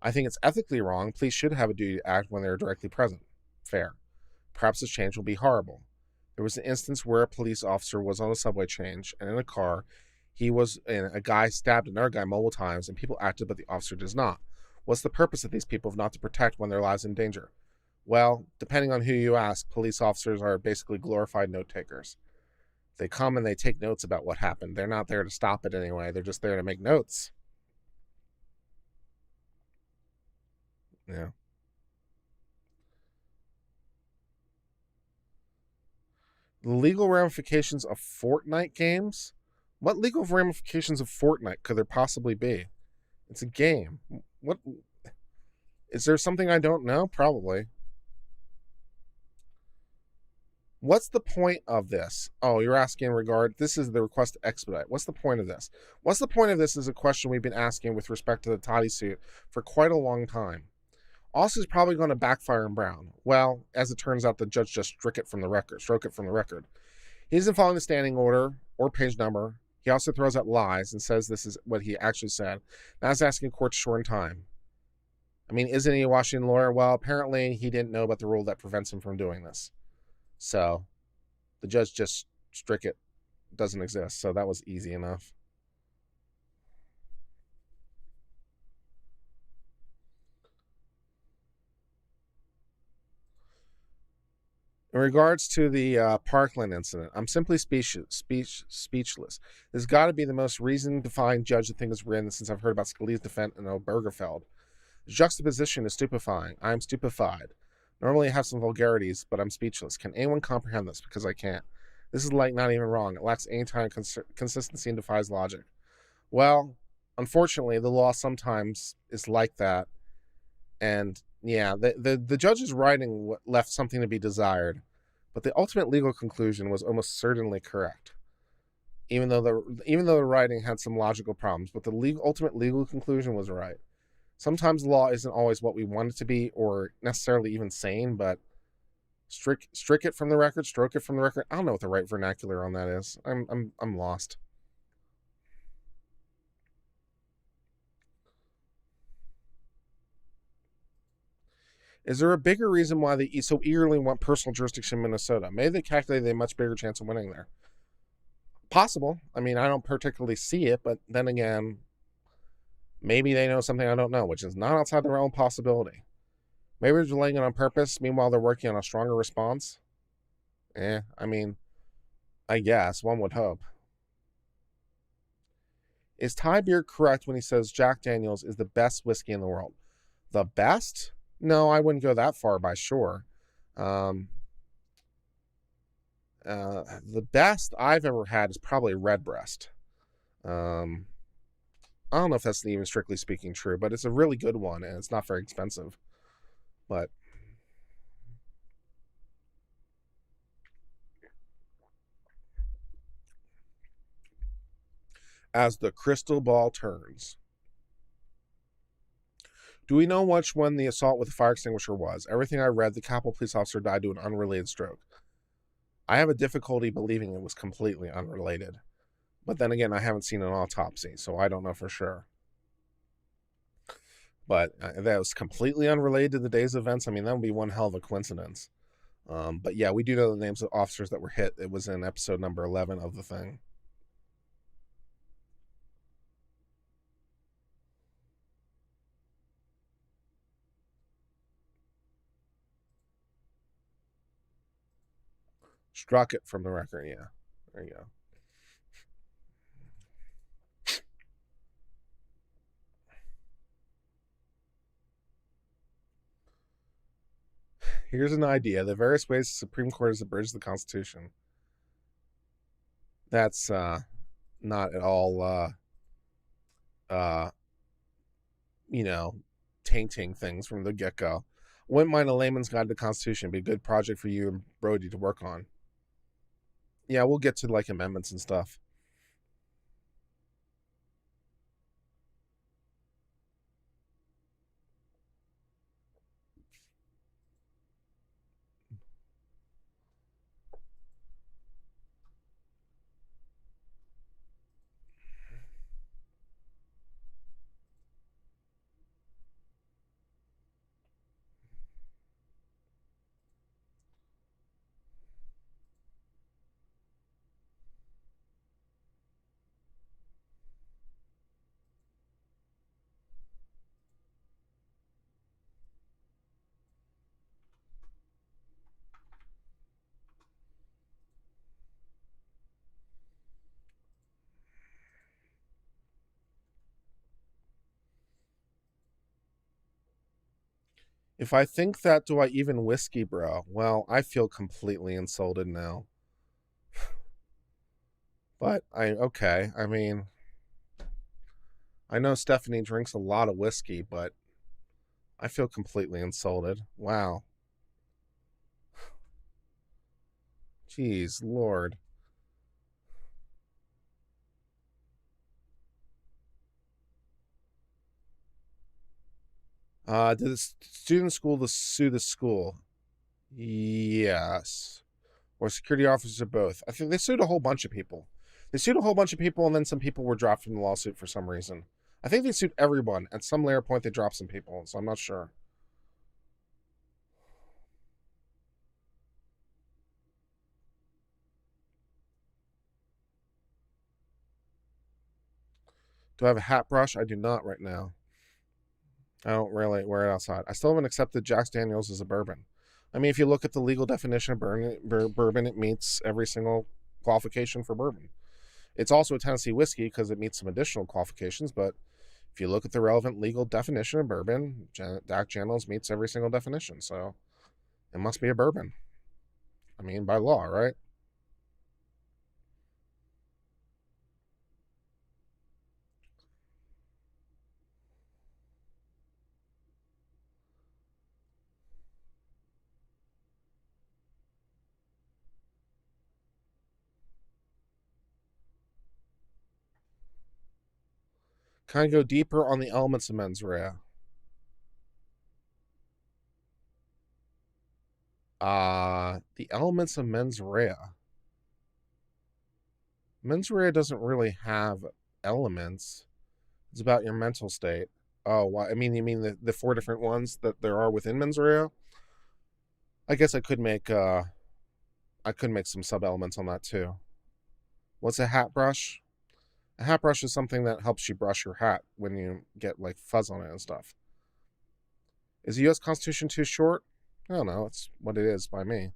I think it's ethically wrong. Police should have a duty to act when they're directly present. Fair. Perhaps this change will be horrible. There was an instance where a police officer was on a subway change, and in a car, a guy stabbed another guy multiple times, and people acted, but the officer does not. What's the purpose of these people if not to protect when their lives are in danger? Well, depending on who you ask, police officers are basically glorified note takers. They come and they take notes about what happened. They're not there to stop it anyway. They're just there to make notes. Yeah. The legal ramifications of Fortnite games? What legal ramifications of Fortnite could there possibly be? It's a game. What? Is there something I don't know? Probably. What's the point of this? Oh, you're asking in regard, this is the request to expedite. What's the point of this? What's the point of this is a question we've been asking with respect to the Toddy suit for quite a long time. Also, is probably going to backfire in Brown. Well, as it turns out, the judge just stroke it from the record. He isn't following the standing order or page number. He also throws out lies and says this is what he actually said. Now he's asking court to shorten time. I mean, isn't he a Washington lawyer? Well, apparently he didn't know about the rule that prevents him from doing this. So the judge just struck it. Doesn't exist. So that was easy enough. In regards to the Parkland incident, I'm simply speechless. There's got to be the most reason-defying judge the thing is written since I've heard about Scalia's defense in Obergefell. The juxtaposition is stupefying. I am stupefied. Normally I have some vulgarities, but I'm speechless. Can anyone comprehend this? Because I can't. This is like not even wrong. It lacks any kind of consistency and defies logic. Well, unfortunately, the law sometimes is like that. And yeah, the judge's writing left something to be desired, but the ultimate legal conclusion was almost certainly correct. Even though the writing had some logical problems, but the ultimate legal conclusion was right. Sometimes the law isn't always what we want it to be or necessarily even sane, but strike it from the record, stroke it from the record. I don't know what the right vernacular on that is. I'm lost. Is there a bigger reason why they so eagerly want personal jurisdiction in Minnesota? Maybe they calculated a much bigger chance of winning there. Possible. I mean, I don't particularly see it, but then again, maybe they know something I don't know, which is not outside the realm of possibility. Maybe they're delaying it on purpose. Meanwhile, they're working on a stronger response. I mean, I guess one would hope. Is Ty Beer correct when he says Jack Daniels is the best whiskey in the world? The best? No, I wouldn't go that far by sure. The best I've ever had is probably Redbreast. I don't know if that's even strictly speaking true, but it's a really good one and it's not very expensive. But as the crystal ball turns, do we know which one the assault with the fire extinguisher was? Everything I read, the Capitol police officer died to an unrelated stroke. I have a difficulty believing it was completely unrelated. But then again, I haven't seen an autopsy, so I don't know for sure. But that was completely unrelated to the day's events. I mean, that would be one hell of a coincidence. But yeah, we do know the names of officers that were hit. It was in episode number 11 of the thing. Struck it from the record, yeah. There you go. Here's an idea. The various ways the Supreme Court has abridged the Constitution. That's not at all, tainting things from the get-go. Wouldn't mind a layman's guide to the Constitution. Be a good project for you and Brody to work on. Yeah, we'll get to like amendments and stuff. If I think that, do I even whiskey, bro? Well, I feel completely insulted now. But okay. I mean, I know Stephanie drinks a lot of whiskey, but I feel completely insulted. Wow. Jeez, Lord. Did the student school sue the school? Yes. Or security officers or both. I think they sued a whole bunch of people. They sued a whole bunch of people, and then some people were dropped from the lawsuit for some reason. I think they sued everyone. At some later point, they dropped some people, so I'm not sure. Do I have a hat brush? I do not right now. I don't really wear it outside. I still haven't accepted Jack Daniels as a bourbon. I mean, if you look at the legal definition of bourbon, it meets every single qualification for bourbon. It's also a Tennessee whiskey because it meets some additional qualifications, but if you look at the relevant legal definition of bourbon, Jack Daniels meets every single definition, so it must be a bourbon. I mean, by law, right? Can I go deeper on the elements of mens rea? The elements of mens rea. Mens rea doesn't really have elements. It's about your mental state. Oh, well, I mean, you mean the four different ones that there are within mens rea? I guess I could make some sub elements on that too. What's a hat brush? A hat brush is something that helps you brush your hat when you get like fuzz on it and stuff. Is the U.S. Constitution too short? I don't know. It's what it is by me.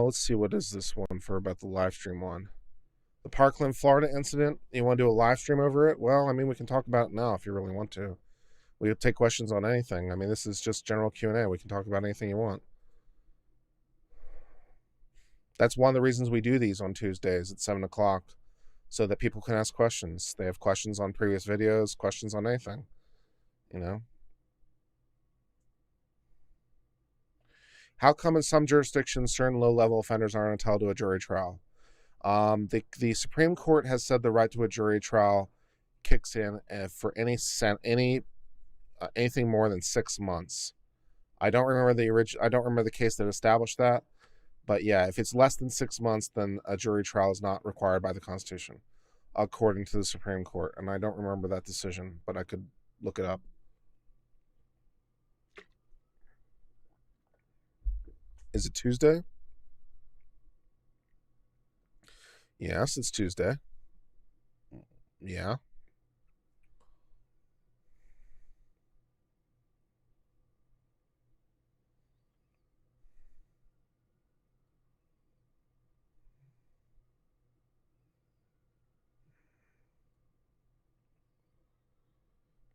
Let's see. What is this one for about the live stream one? The Parkland, Florida incident. You want to do a live stream over it? Well, I mean, we can talk about it now if you really want to. We take questions on anything. I mean, this is just general Q&A. We can talk about anything you want. That's one of the reasons we do these on Tuesdays at 7 o'clock, so that people can ask questions. They have questions on previous videos, questions on anything, you know. How come in some jurisdictions certain low-level offenders aren't entitled to a jury trial? The Supreme Court has said the right to a jury trial kicks in for anything more than 6 months. I don't remember the case that established that, but yeah, if it's less than 6 months, then a jury trial is not required by the Constitution, according to the Supreme Court. And I don't remember that decision, but I could look it up. Is it Tuesday? Yes, it's Tuesday. Yeah.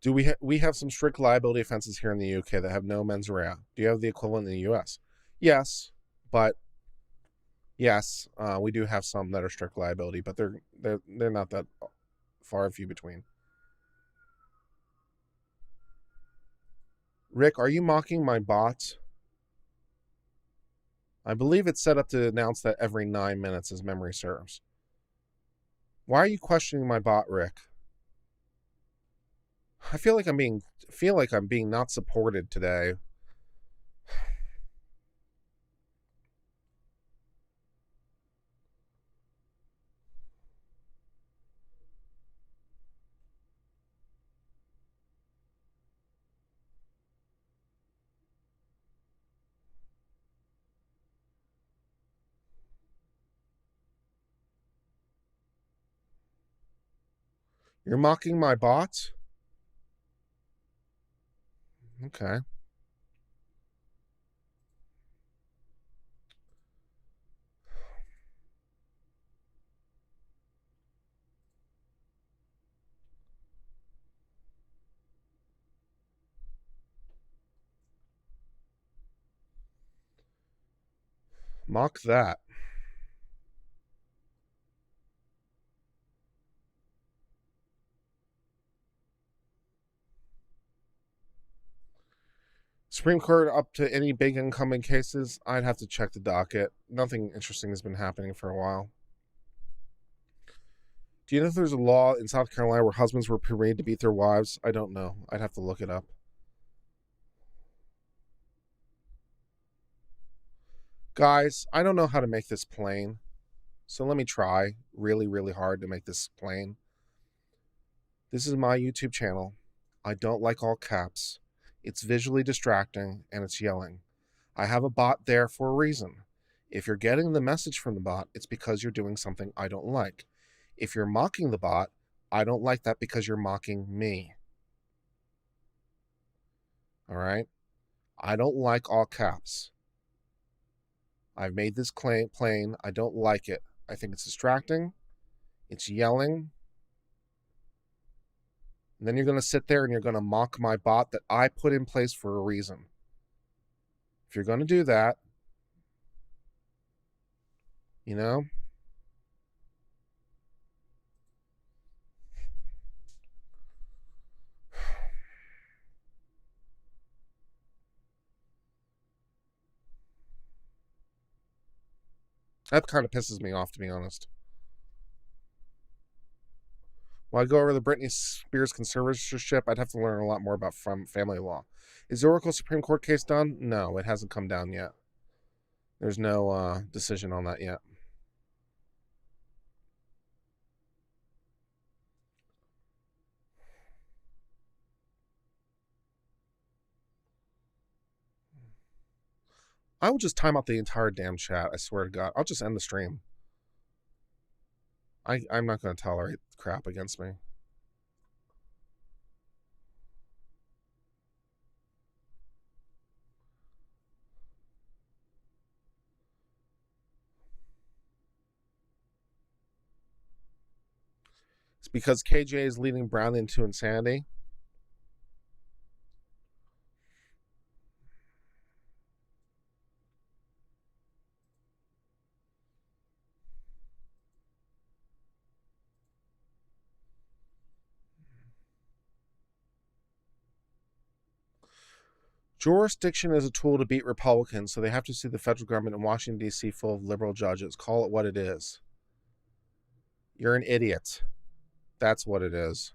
Do we have some strict liability offenses here in the UK that have no mens rea? Do you have the equivalent in the US? Yes, but yes, we do have some that are strict liability, but they're not that far and few between. Rick, are you mocking my bot? I believe it's set up to announce that every 9 minutes as memory serves. Why are you questioning my bot, Rick? I feel like I'm being not supported today. You're mocking my bot? Okay. Mock that. Supreme Court up to any big incoming cases? I'd have to check the docket. Nothing interesting has been happening for a while. Do you know if there's a law in South Carolina where husbands were permitted to beat their wives? I don't know. I'd have to look it up. Guys, I don't know how to make this plain, so let me try really, really hard to make this plain. This is my YouTube channel. I don't like all caps. It's visually distracting and it's yelling. I have a bot there for a reason. If you're getting the message from the bot, it's because you're doing something I don't like. If you're mocking the bot, I don't like that because you're mocking me. All right? I don't like all caps. I've made this claim plain. I don't like it. I think it's distracting. It's yelling. And then you're going to sit there and you're going to mock my bot that I put in place for a reason. If you're going to do that, you know, that kind of pisses me off, to be honest. When I go over the Britney Spears conservatorship, I'd have to learn a lot more about family law. Is the Oracle Supreme Court case done? No, it hasn't come down yet. There's no decision on that yet. I will just time out the entire damn chat. I swear to God. I'll just end the stream. I'm not going to tolerate crap against me. It's because KJ is leading Brown into insanity. Jurisdiction is a tool to beat Republicans, so they have to see the federal government in Washington, D.C. full of liberal judges. Call it what it is. You're an idiot. That's what it is.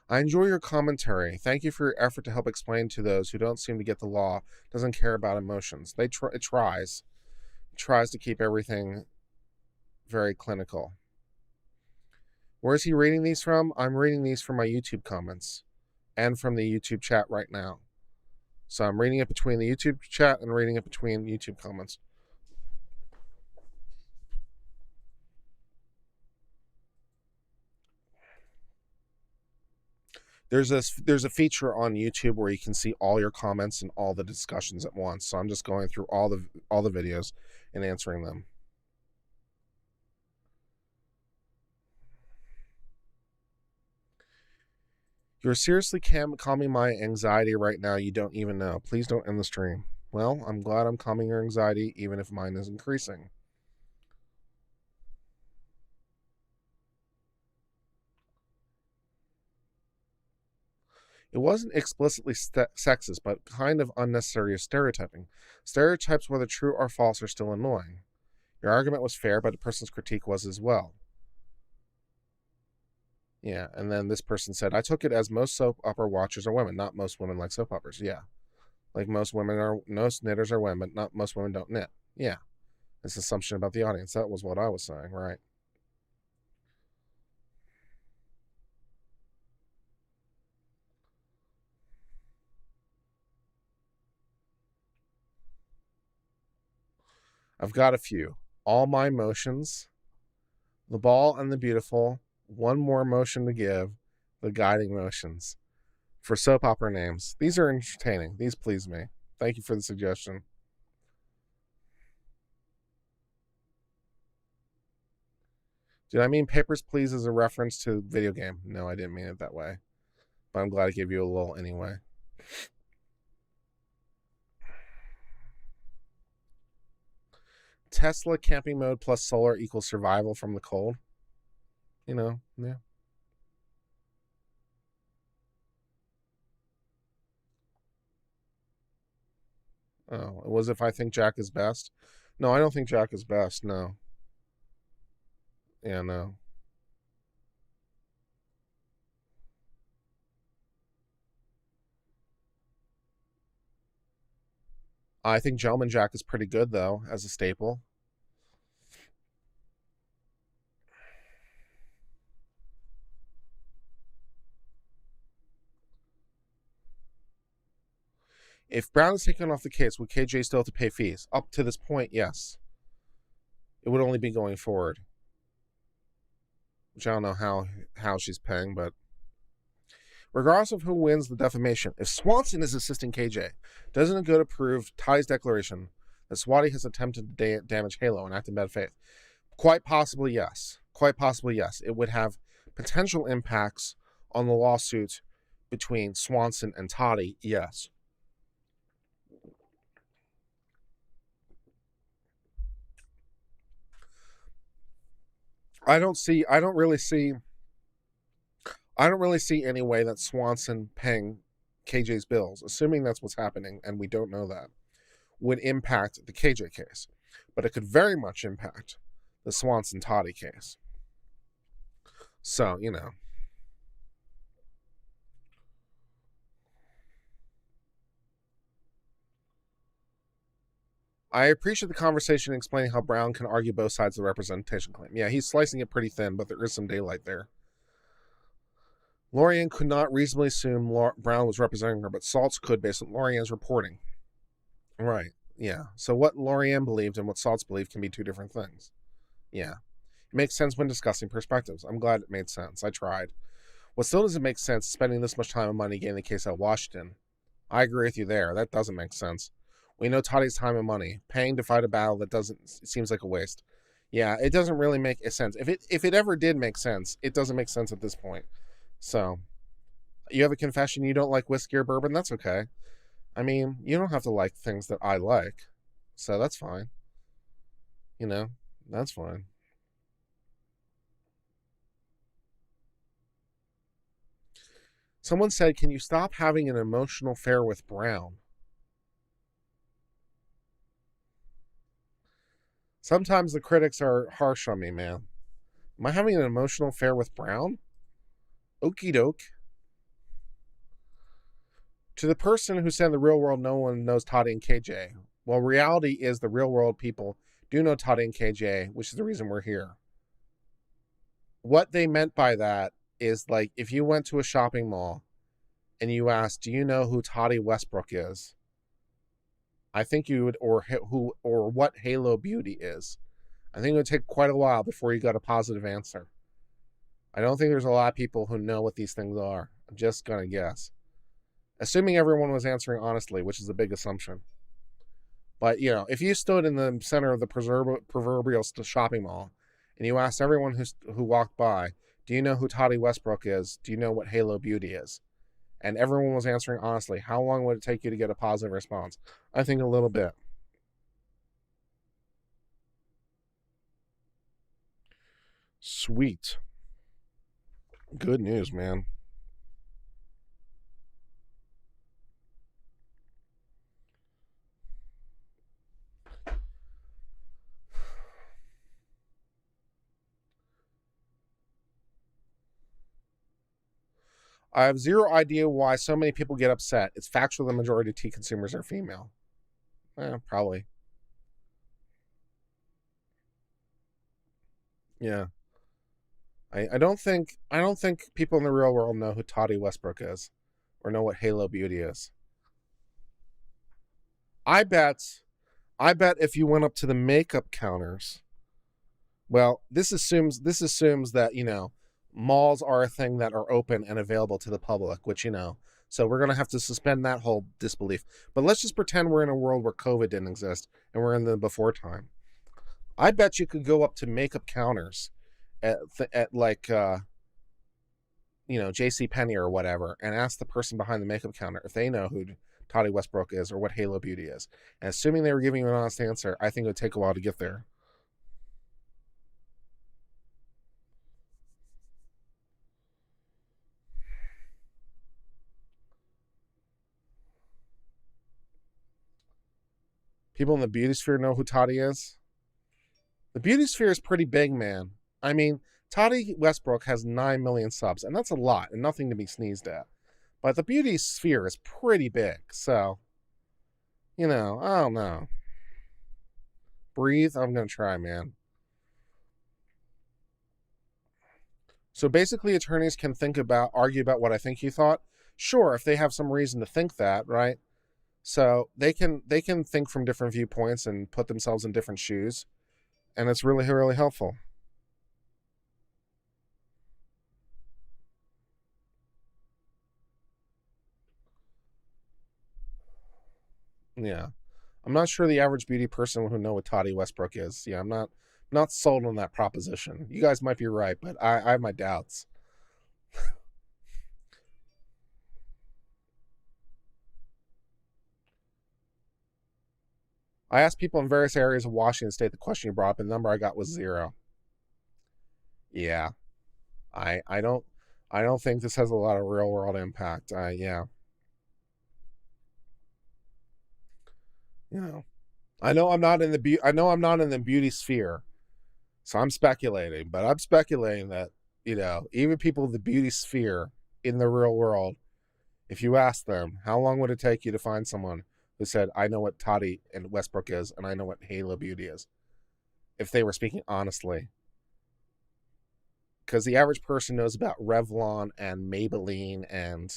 I enjoy your commentary. Thank you for your effort to help explain to those who don't seem to get the law, doesn't care about emotions. It tries. It tries to keep everything very clinical. Where is he reading these from? I'm reading these from my YouTube comments and from the YouTube chat right now. So I'm reading it between the YouTube chat and reading it between YouTube comments. There's a feature on YouTube where you can see all your comments and all the discussions at once. So I'm just going through all the videos and answering them. You're seriously calming my anxiety right now. You don't even know. Please don't end the stream. Well, I'm glad I'm calming your anxiety, even if mine is increasing. It wasn't explicitly sexist, but kind of unnecessary stereotyping. Stereotypes, whether true or false, are still annoying. Your argument was fair, but the person's critique was as well. Yeah, and then this person said, I took it as most soap opera watchers are women. Not most women like soap operas. Yeah. Like most knitters are women, but not most women don't knit. Yeah. This assumption about the audience. That was what I was saying, right? I've got a few. All my motions, the ball and the beautiful, one more motion to give, the guiding motions. For soap opera names. These are entertaining. These please me. Thank you for the suggestion. Did I mean Papers, Please as a reference to video game? No, I didn't mean it that way. But I'm glad I gave you a little anyway. Tesla camping mode plus solar equals survival from the cold. You know, yeah. Oh, it was if I think Jack is best. No, I don't think Jack is best. No. Yeah, no. I think Gentleman Jack is pretty good, though, as a staple. If Brown is taken off the case, would KJ still have to pay fees? Up to this point, yes. It would only be going forward. Which I don't know how she's paying, but regardless of who wins the defamation, if Swanson is assisting KJ, doesn't it go to prove Ty's declaration that Swati has attempted to damage Halo and act in bad faith? Quite possibly, yes. Quite possibly, yes. It would have potential impacts on the lawsuit between Swanson and Toddy, yes. I don't really see any way that Swanson paying KJ's bills, assuming that's what's happening, and we don't know that, would impact the KJ case. But it could very much impact the Swanson-Toddy case. So, you know. I appreciate the conversation explaining how Brown can argue both sides of the representation claim. Yeah, he's slicing it pretty thin, but there is some daylight there. Lorianne could not reasonably assume Brown was representing her, but Saltz could based on Lorianne's reporting. Right, yeah. So what Lorianne believed and what Saltz believed can be two different things. Yeah. It makes sense when discussing perspectives. I'm glad it made sense. I tried. What still doesn't make sense is spending this much time and money getting the case out of Washington. I agree with you there. That doesn't make sense. We know Toddy's time and money. Paying to fight a battle that it seems like a waste. Yeah, it doesn't really make sense. If it ever did make sense, it doesn't make sense at this point. So, you have a confession you don't like whiskey or bourbon? That's okay. I mean, you don't have to like things that I like. So that's fine. You know, that's fine. Someone said, can you stop having an emotional affair with Brown? Sometimes the critics are harsh on me, man. Am I having an emotional affair with Brown? Okie doke. To the person who said in the real world no one knows Toddy and KJ, well, reality is the real world people do know Toddy and KJ, which is the reason we're here. What they meant by that is, like, if you went to a shopping mall and you asked, do you know who Toddy Westbrook is? I think you would, or what Halo Beauty is. I think it would take quite a while before you got a positive answer. I don't think there's a lot of people who know what these things are. I'm just going to guess. Assuming everyone was answering honestly, which is a big assumption. But, you know, if you stood in the center of the proverbial shopping mall and you asked everyone who walked by, do you know who Toddy Westbrook is? Do you know what Halo Beauty is? And everyone was answering honestly, how long would it take you to get a positive response? I think a little bit. Sweet. Good news, man. I have zero idea why so many people get upset. It's factual the majority of tea consumers are female. Probably. Yeah. I don't think people in the real world know who Toddy Westbrook is or know what Halo Beauty is. I bet if you went up to the makeup counters, well, this assumes that, you know, malls are a thing that are open and available to the public, which, you know, so we're going to have to suspend that whole disbelief. But let's just pretend we're in a world where COVID didn't exist and we're in the before time. I bet you could go up to makeup counters at like, you know, JCPenney or whatever and ask the person behind the makeup counter if they know who Toddy Westbrook is or what Halo Beauty is. And assuming they were giving you an honest answer, I think it would take a while to get there. People in the beauty sphere know who Toddy is. The beauty sphere is pretty big, man. I mean, Toddy Westbrook has 9 million subs, and that's a lot and nothing to be sneezed at. But the beauty sphere is pretty big, so, you know, I don't know. Breathe. I'm going to try, man. So basically, attorneys can argue about what I think you thought. Sure, if they have some reason to think that, right? So they can think from different viewpoints and put themselves in different shoes, and it's really, really helpful. Yeah. I'm not sure the average beauty person will know what Toddy Westbrook is. Yeah, I'm not sold on that proposition. You guys might be right, but I have my doubts. I asked people in various areas of Washington State the question you brought up, and the number I got was 0. Yeah, I don't think this has a lot of real world impact. Yeah, you know, I know I'm not in the beauty sphere, so I'm speculating. But I'm speculating that even people in the beauty sphere in the real world, if you ask them, how long would it take you to find someone who said, I know what Toddy and Westbrook is, and I know what Halo Beauty is, if they were speaking honestly? Because the average person knows about Revlon and Maybelline and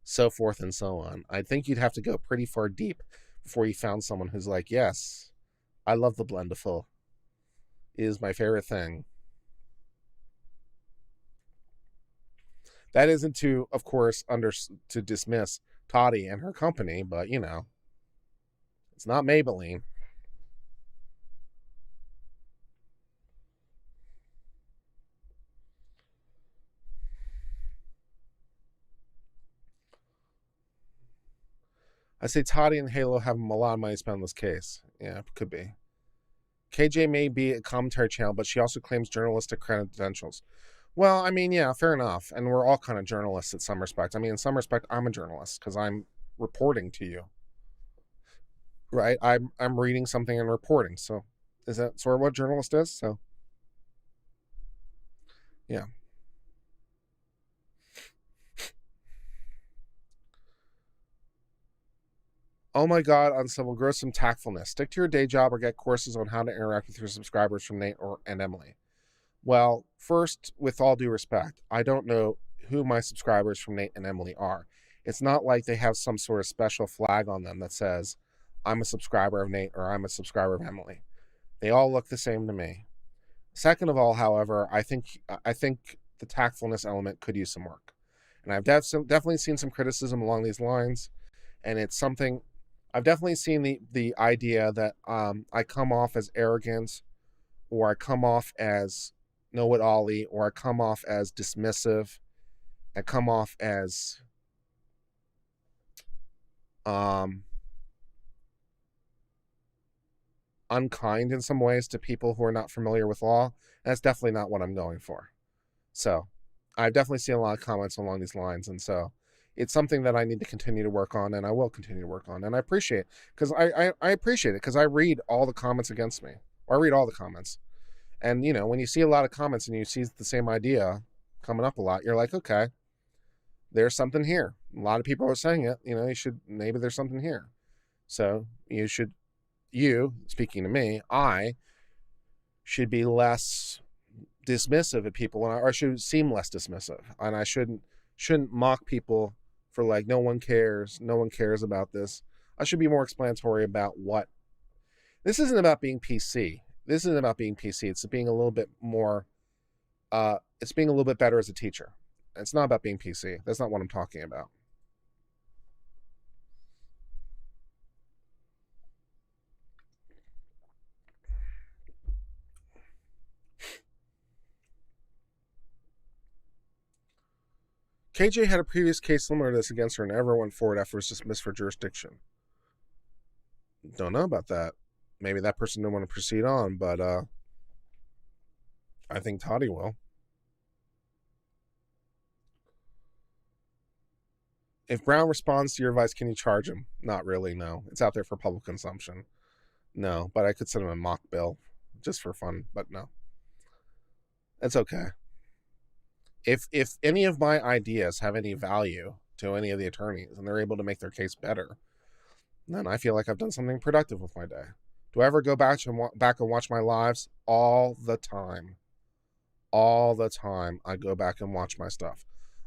so forth and so on. I think you'd have to go pretty far deep before you found someone who's like, yes, I love the Blendiful. It is my favorite thing. That isn't to, of course, to dismiss Toddy and her company, but it's not Maybelline. I say Toddy and Halo have a lot of money spent on this case. Yeah, it could be. KJ may be a commentary channel, but she also claims journalistic credentials. Well, I mean, yeah, fair enough. And we're all kind of journalists in some respect. I mean, in some respect, I'm a journalist because I'm reporting to you, right? I'm reading something and reporting. So, is that sort of what journalist is? So, yeah. Oh my God, Uncivil, grow some tactfulness. Stick to your day job or get courses on how to interact with your subscribers from Nate and Emily. Well, first, with all due respect, I don't know who my subscribers from Nate and Emily are. It's not like they have some sort of special flag on them that says, I'm a subscriber of Nate or I'm a subscriber of Emily. They all look the same to me. Second of all, however, I think the tactfulness element could use some work. And I've definitely seen some criticism along these lines. And it's something I've definitely seen the idea that I come off as arrogant, or I come off as know-it-all-y, or I come off as dismissive, I come off as unkind in some ways to people who are not familiar with law. That's definitely not what I'm going for. So I've definitely seen a lot of comments along these lines, and so it's something that I need to continue to work on, and I will continue to work on. And I appreciate it because I appreciate it because I read all the comments against me, or I read all the comments. And when you see a lot of comments and you see the same idea coming up a lot, you're like, okay, there's something here. A lot of people are saying it. Maybe there's something here. So speaking to me, I should be less dismissive of people, or I should seem less dismissive, and I shouldn't mock people for like no one cares about this. I should be more explanatory about what this isn't about being PC. This isn't about being PC. It's being a little bit more. It's being a little bit better as a teacher. It's not about being PC. That's not what I'm talking about. KJ had a previous case similar to this against her and never went forward after it was dismissed for jurisdiction. Don't know about that. Maybe that person didn't want to proceed on, but I think Toddy will. If Brown responds to your advice, can you charge him? Not really, no. It's out there for public consumption. No, but I could send him a mock bill just for fun, but no. It's okay. If any of my ideas have any value to any of the attorneys and they're able to make their case better, then I feel like I've done something productive with my day. Do I ever go back and watch my lives? All the time. All the time I go back and watch my stuff.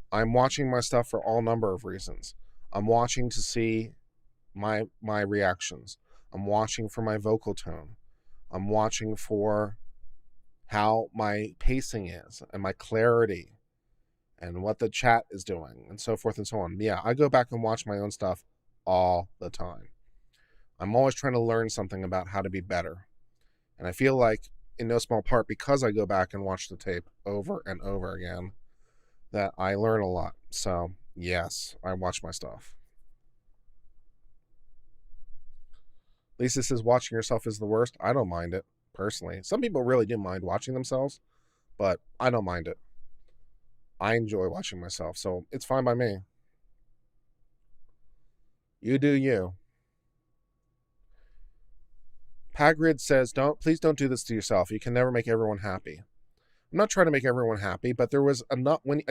I'm watching my stuff for all number of reasons. I'm watching to see my reactions. I'm watching for my vocal tone. I'm watching for how my pacing is and my clarity and what the chat is doing and so forth and so on. Yeah, I go back and watch my own stuff all the time. I'm always trying to learn something about how to be better. And I feel like, in no small part, because I go back and watch the tape over and over again, that I learn a lot. So, yes, I watch my stuff. Lisa says watching yourself is the worst. I don't mind it, personally. Some people really do mind watching themselves, but I don't mind it. I enjoy watching myself, so it's fine by me. You do you. Pagrid says, please don't do this to yourself. You can never make everyone happy. I'm not trying to make everyone happy, but there was enough when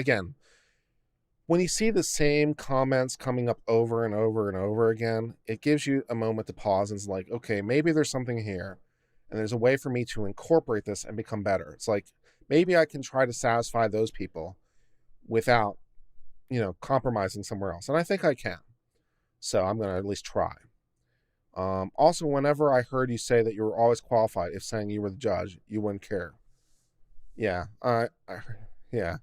you see the same comments coming up over and over and over again, it gives you a moment to pause and it's like, okay, maybe there's something here and there's a way for me to incorporate this and become better. It's like, maybe I can try to satisfy those people without, compromising somewhere else. And I think I can. So I'm going to at least try. Also, whenever I heard you say that you were always qualified, if saying you were the judge, you wouldn't care. Yeah. Yeah.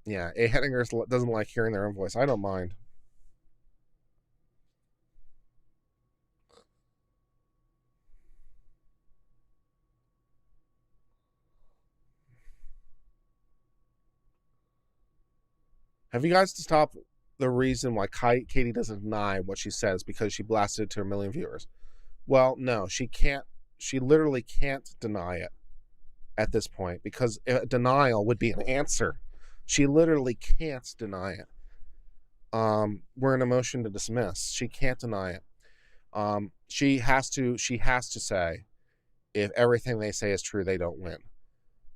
Yeah. A Hettinger doesn't like hearing their own voice. I don't mind. Have you guys stopped the reason why Katie doesn't deny what she says because she blasted it to a million viewers? Well, no, she can't. She literally can't deny it at this point because denial would be an answer. She literally can't deny it. We're in a motion to dismiss. She can't deny it. She has to say, if everything they say is true, they don't win.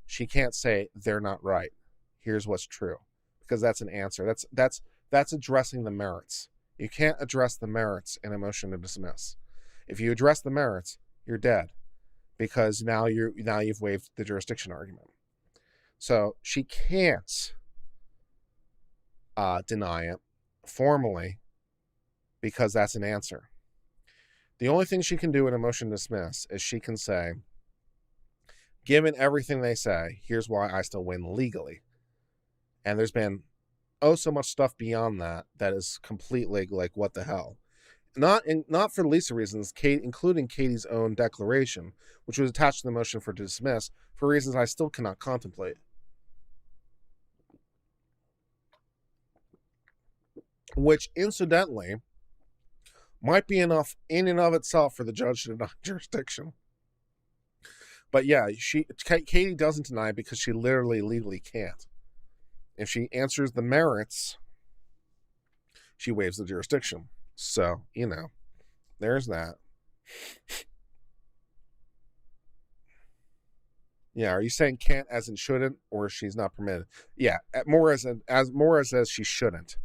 She can't say they're not right. Here's what's true, because that's an answer. That's addressing the merits. You can't address the merits in a motion to dismiss. If you address the merits, you're dead, because now you've waived the jurisdiction argument. So she can't deny it formally because that's an answer. The only thing she can do in a motion to dismiss is she can say, given everything they say, here's why I still win legally. And there's been so much stuff beyond that is completely like, what the hell? Not for the least of reasons, including Katie's own declaration, which was attached to the motion for dismiss, for reasons I still cannot contemplate. Which, incidentally, might be enough in and of itself for the judge to deny jurisdiction. But yeah, Katie doesn't deny it because she literally legally can't. If she answers the merits, she waives the jurisdiction. So, there's that. Yeah, are you saying can't as in shouldn't, or she's not permitted? Yeah, more as she shouldn't.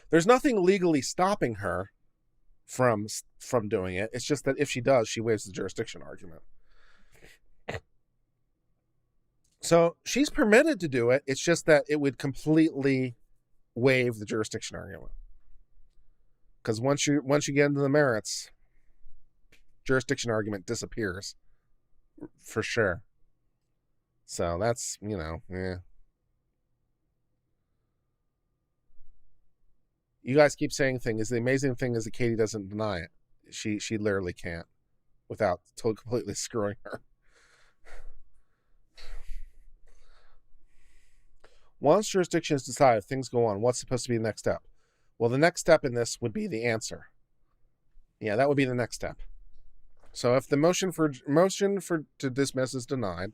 There's nothing legally stopping her from doing it. It's just that if she does, she waives the jurisdiction argument. So she's permitted to do it. It's just that it would completely waive the jurisdiction argument. Because once you get into the merits, jurisdiction argument disappears for sure. So that's, yeah. You guys keep saying things. The amazing thing is that Katie doesn't deny it. She literally can't without completely screwing her. Once jurisdiction is decided, things go on. What's supposed to be the next step? Well, the next step in this would be the answer. Yeah, that would be the next step. So if the motion to dismiss is denied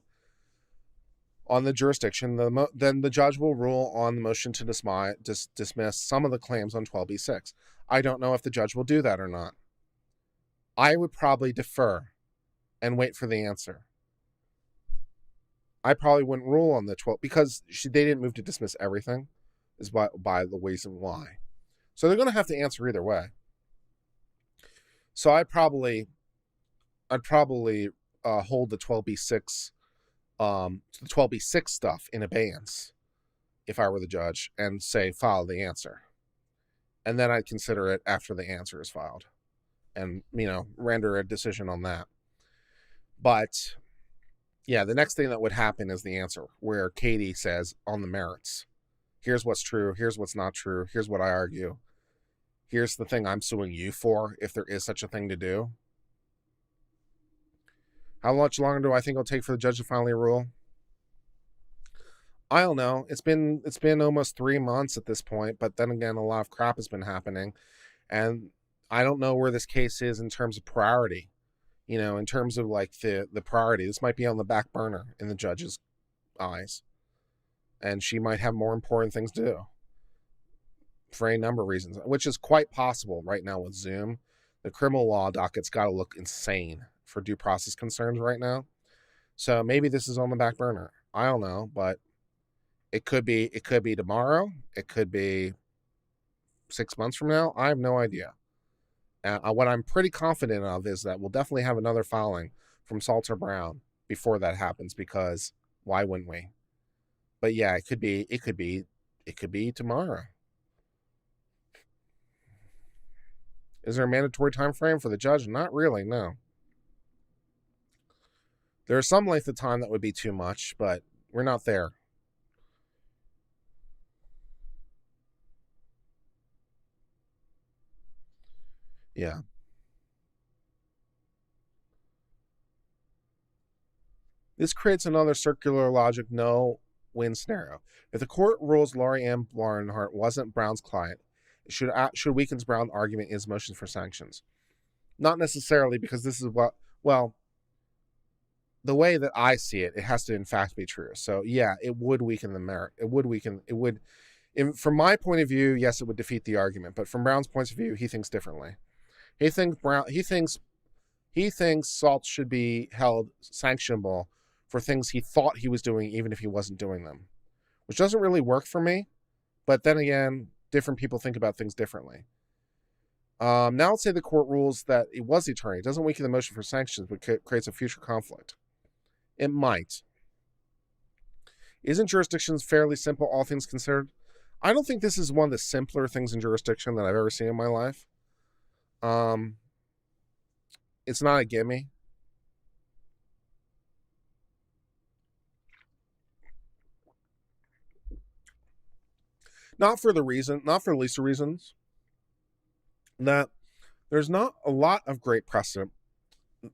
on the jurisdiction, then the judge will rule on the motion to dismiss some of the claims on 12b-6. I don't know if the judge will do that or not. I would probably defer and wait for the answer. I probably wouldn't rule on the 12 because they didn't move to dismiss everything, is by the reason why. So they're going to have to answer either way. So I'd probably hold the 12b-6 stuff in abeyance if I were the judge, and say, file the answer. And then I'd consider it after the answer is filed and, render a decision on that. But yeah, the next thing that would happen is the answer, where Katie says on the merits, here's what's true, here's what's not true, here's what I argue, here's the thing I'm suing you for, if there is such a thing to do. How much longer do I think it'll take for the judge to finally rule? I don't know. It's been almost 3 months at this point, but then again, a lot of crap has been happening, and I don't know where this case is in terms of priority. In terms of like the priority, this might be on the back burner in the judge's eyes, and she might have more important things to do for a number of reasons, which is quite possible right now with Zoom. The criminal law docket's got to look insane for due process concerns right now. So maybe this is on the back burner. I don't know, but it could be tomorrow. It could be 6 months from now. I have no idea. What I'm pretty confident of is that we'll definitely have another filing from Salter Brown before that happens, because why wouldn't we? But yeah, it could be tomorrow. Is there a mandatory time frame for the judge? Not really, no. There's some length of time that would be too much, but we're not there. Yeah. This creates another circular logic no-win scenario. If the court rules Lorianne Barnhart wasn't Brown's client, it should weaken Brown's argument in his motions for sanctions. Not necessarily, because this is the way that I see it, it has to in fact be true. So yeah, it would weaken the merit. From my point of view, yes, it would defeat the argument. But from Brown's point of view, he thinks differently. He thinks Salt should be held sanctionable for things he thought he was doing, even if he wasn't doing them, which doesn't really work for me. But then again, different people think about things differently. Now let's say the court rules that it was the attorney. It doesn't weaken the motion for sanctions, but creates a future conflict. It might. Isn't jurisdictions fairly simple, all things considered? I don't think this is one of the simpler things in jurisdiction that I've ever seen in my life. It's not a gimme. Not for the least of reasons that there's not a lot of great precedent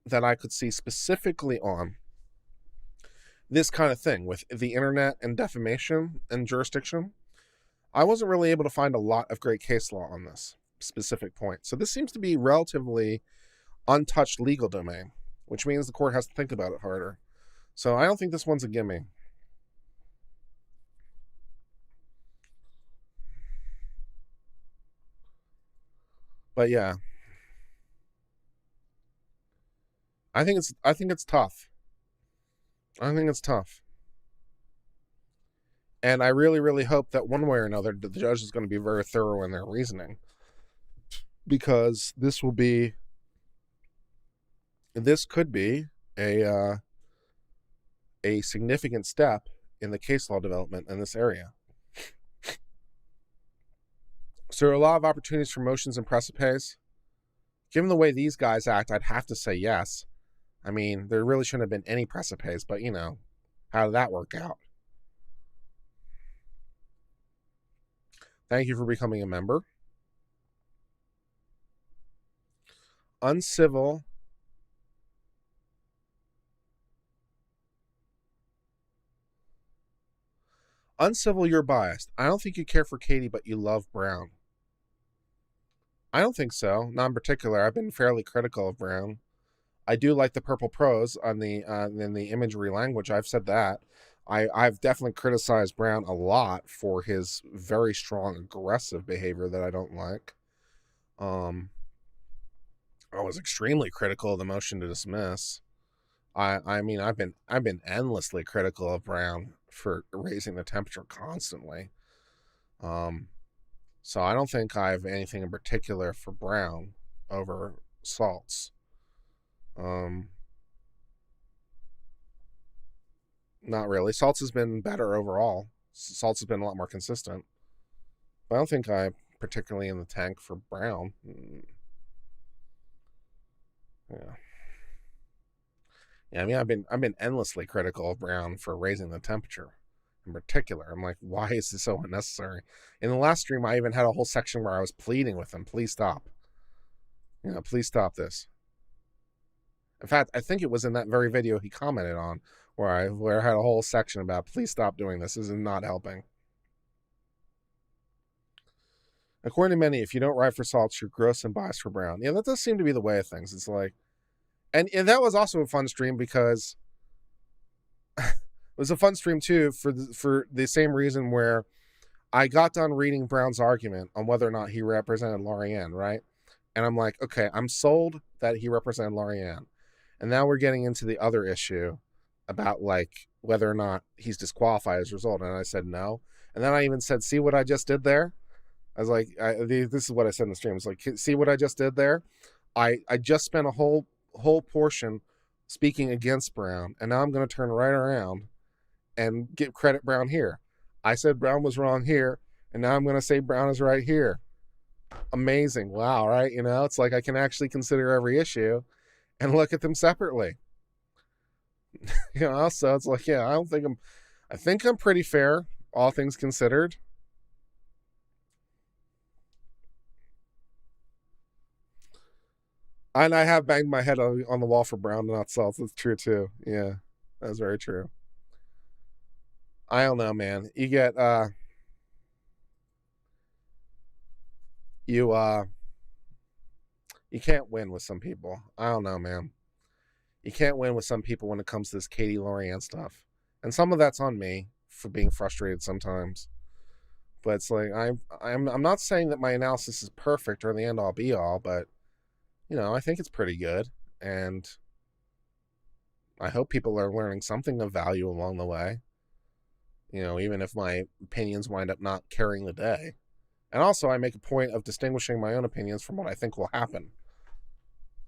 that I could see specifically on this kind of thing with the internet and defamation and jurisdiction. I wasn't really able to find a lot of great case law on this specific point. So this seems to be relatively untouched legal domain, which means the court has to think about it harder. So I don't think this one's a gimme. But yeah, I think it's tough. I think it's tough. And I really, really hope that one way or another, the judge is going to be very thorough in their reasoning, because this could be a significant step in the case law development in this area. So there are a lot of opportunities for motions and precipice. Given the way these guys act, I'd have to say yes. I mean, there really shouldn't have been any precipice, but how did that work out? Thank you for becoming a member. Uncivil you're biased. I don't think you care for Katie, but you love Brown. I don't think so. Not in particular. I've been fairly critical of Brown. I do like the purple prose on in the imagery language. I've said that. I've definitely criticized Brown a lot for his very strong aggressive behavior that I don't like. I was extremely critical of the motion to dismiss. I mean, I've been endlessly critical of Brown for raising the temperature constantly. So I don't think I have anything in particular for Brown over Salt's. Not really. Salt's has been better overall. Salt's has been a lot more consistent. But I don't think I'm particularly in the tank for Brown. Yeah. Yeah, I mean, I've been endlessly critical of Brown for raising the temperature. In particular, I'm like, why is this so unnecessary? In the last stream, I even had a whole section where I was pleading with him, please stop. Please stop this. In fact, I think it was in that very video he commented on where I had a whole section about, please stop doing this. This is not helping. According to many, if you don't write for Salt, you're gross and biased for Brown. Yeah, that does seem to be the way of things. It's like, and that was also a fun stream because it was a fun stream too for the same reason where I got done reading Brown's argument on whether or not he represented Lorianne, right? And I'm like, okay, I'm sold that he represented Lorianne. And now we're getting into the other issue about like whether or not he's disqualified as a result. And I said no. And then I even said, see what I just did there? I was like, this is what I said in the stream. It's like, see what I just did there? I just spent a whole portion speaking against Brown, and now I'm going to turn right around and give credit Brown here. I said Brown was wrong here, and now I'm going to say Brown is right here. Amazing. Wow, right? It's like I can actually consider every issue and look at them separately. So it's like, yeah, I think I'm pretty fair, all things considered. And I have banged my head on the wall for Brown and not Salt. That's true too. Yeah, that's very true. I don't know, man. You get you can't win with some people. I don't know, man. You can't win with some people when it comes to this Katie Lorianne stuff. And some of that's on me for being frustrated sometimes. But it's like I'm not saying that my analysis is perfect or the end all be all, but I think it's pretty good, and I hope people are learning something of value along the way. Even if my opinions wind up not carrying the day. And also, I make a point of distinguishing my own opinions from what I think will happen,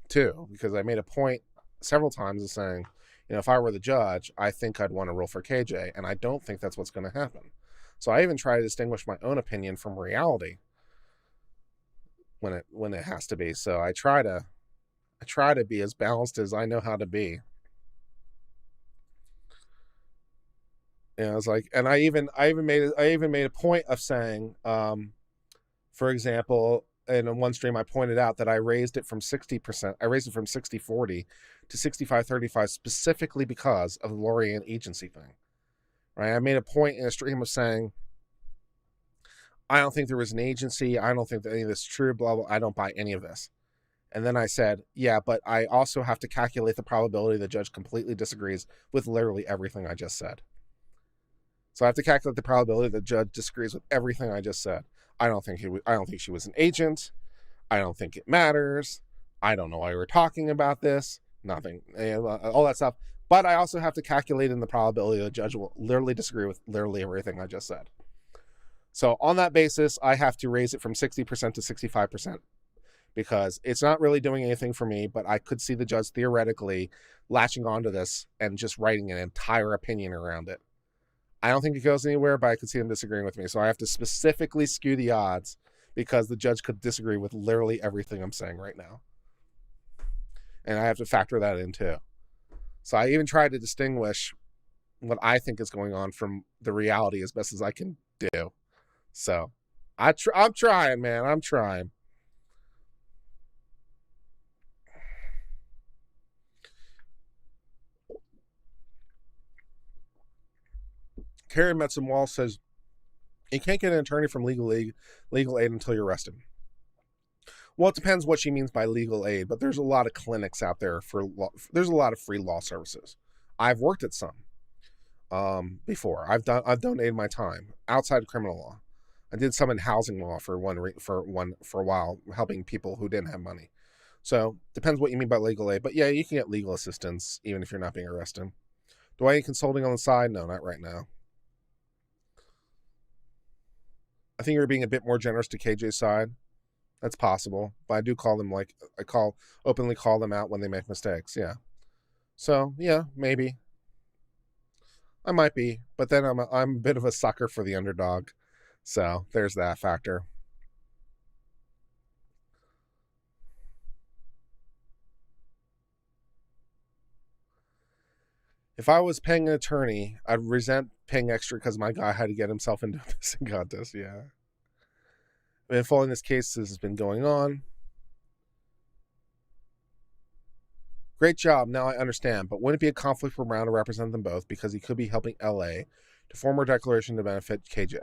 too, because I made a point several times of saying, if I were the judge, I think I'd want to rule for KJ, and I don't think that's what's going to happen. So I even try to distinguish my own opinion from reality when it has to be. So I try to be as balanced as I know how to be. It's like, and I even made a point of saying, for example, in one stream I pointed out that I raised it from 60%. I raised it from 60-40 to 65-35 specifically because of the Lorianne agency thing. Right? I made a point in a stream of saying, I don't think there was an agency. I don't think that any of this is true, blah, blah. I don't buy any of this. And then I said, yeah, but I also have to calculate the probability the judge completely disagrees with literally everything I just said. So I have to calculate the probability the judge disagrees with everything I just said. I don't think she was an agent. I don't think it matters. I don't know why we're talking about this. Nothing. All that stuff. But I also have to calculate in the probability the judge will literally disagree with literally everything I just said. So on that basis, I have to raise it from 60% to 65% because it's not really doing anything for me, but I could see the judge theoretically latching onto this and just writing an entire opinion around it. I don't think it goes anywhere, but I could see them disagreeing with me. So I have to specifically skew the odds because the judge could disagree with literally everything I'm saying right now. And I have to factor that in too. So I even tried to distinguish what I think is going on from the reality as best as I can do. So I'm trying, man. I'm trying. Carrie Metzen Wall says, you can't get an attorney from legal aid until you're arrested. Well, it depends what she means by legal aid, but there's a lot of clinics out there there's a lot of free law services. I've worked at some before. I've donated my time outside of criminal law. I did some in housing law for a while, helping people who didn't have money. So depends what you mean by legal aid, but yeah, you can get legal assistance even if you're not being arrested. Do I need consulting on the side? No, not right now. I think you're being a bit more generous to KJ's side. That's possible, but I do call them openly call them out when they make mistakes. Yeah. So yeah, maybe. I might be, but then I'm a bit of a sucker for the underdog. So there's that factor. If I was paying an attorney, I'd resent paying extra because my guy had to get himself into a pissing contest. Yeah. I've been following this case. This has been going on. Great job. Now I understand. But wouldn't it be a conflict for Brown to represent them both because he could be helping LA to form a declaration to benefit KJ?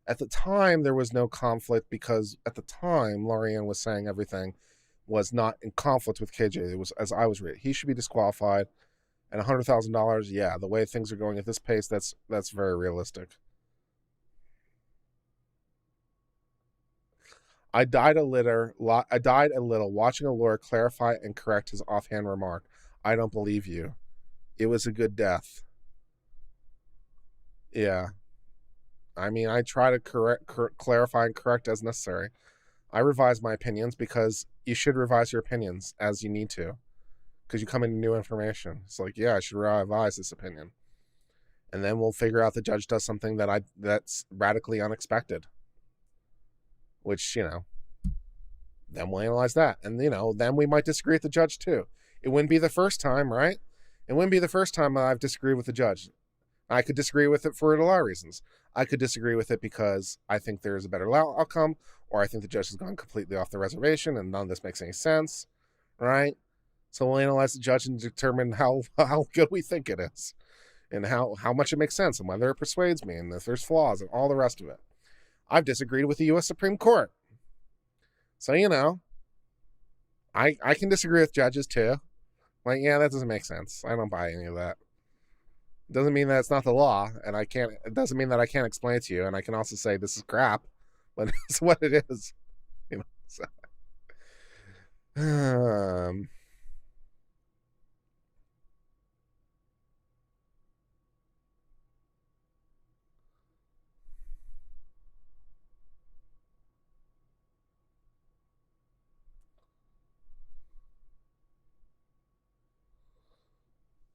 At the time, there was no conflict because at the time, Lorianne was saying everything was not in conflict with KJ. It was, as I was reading, he should be disqualified. And $100,000, yeah, the way things are going at this pace, that's very realistic. I died a little watching a lawyer clarify and correct his offhand remark. I don't believe you. It was a good death. Yeah. I mean, I try to clarify and correct as necessary. I revise my opinions because you should revise your opinions as you need to. Because you come into new information. It's like, yeah, I should revise this opinion. And then we'll figure out the judge does something that's radically unexpected. Which, then we'll analyze that. And, then we might disagree with the judge too. It wouldn't be the first time, right? It wouldn't be the first time I've disagreed with the judge. I could disagree with it for a lot of reasons. I could disagree with it because I think there's a better outcome, or I think the judge has gone completely off the reservation and none of this makes any sense, right? So we'll analyze the judge and determine how good we think it is and how much it makes sense and whether it persuades me and if there's flaws and all the rest of it. I've disagreed with the U.S. Supreme Court. So, I can disagree with judges too. Like, yeah, that doesn't make sense. I don't buy any of that. It doesn't mean that it's not the law, and it doesn't mean that I can't explain it to you, and I can also say this is crap, but it's what it is. So.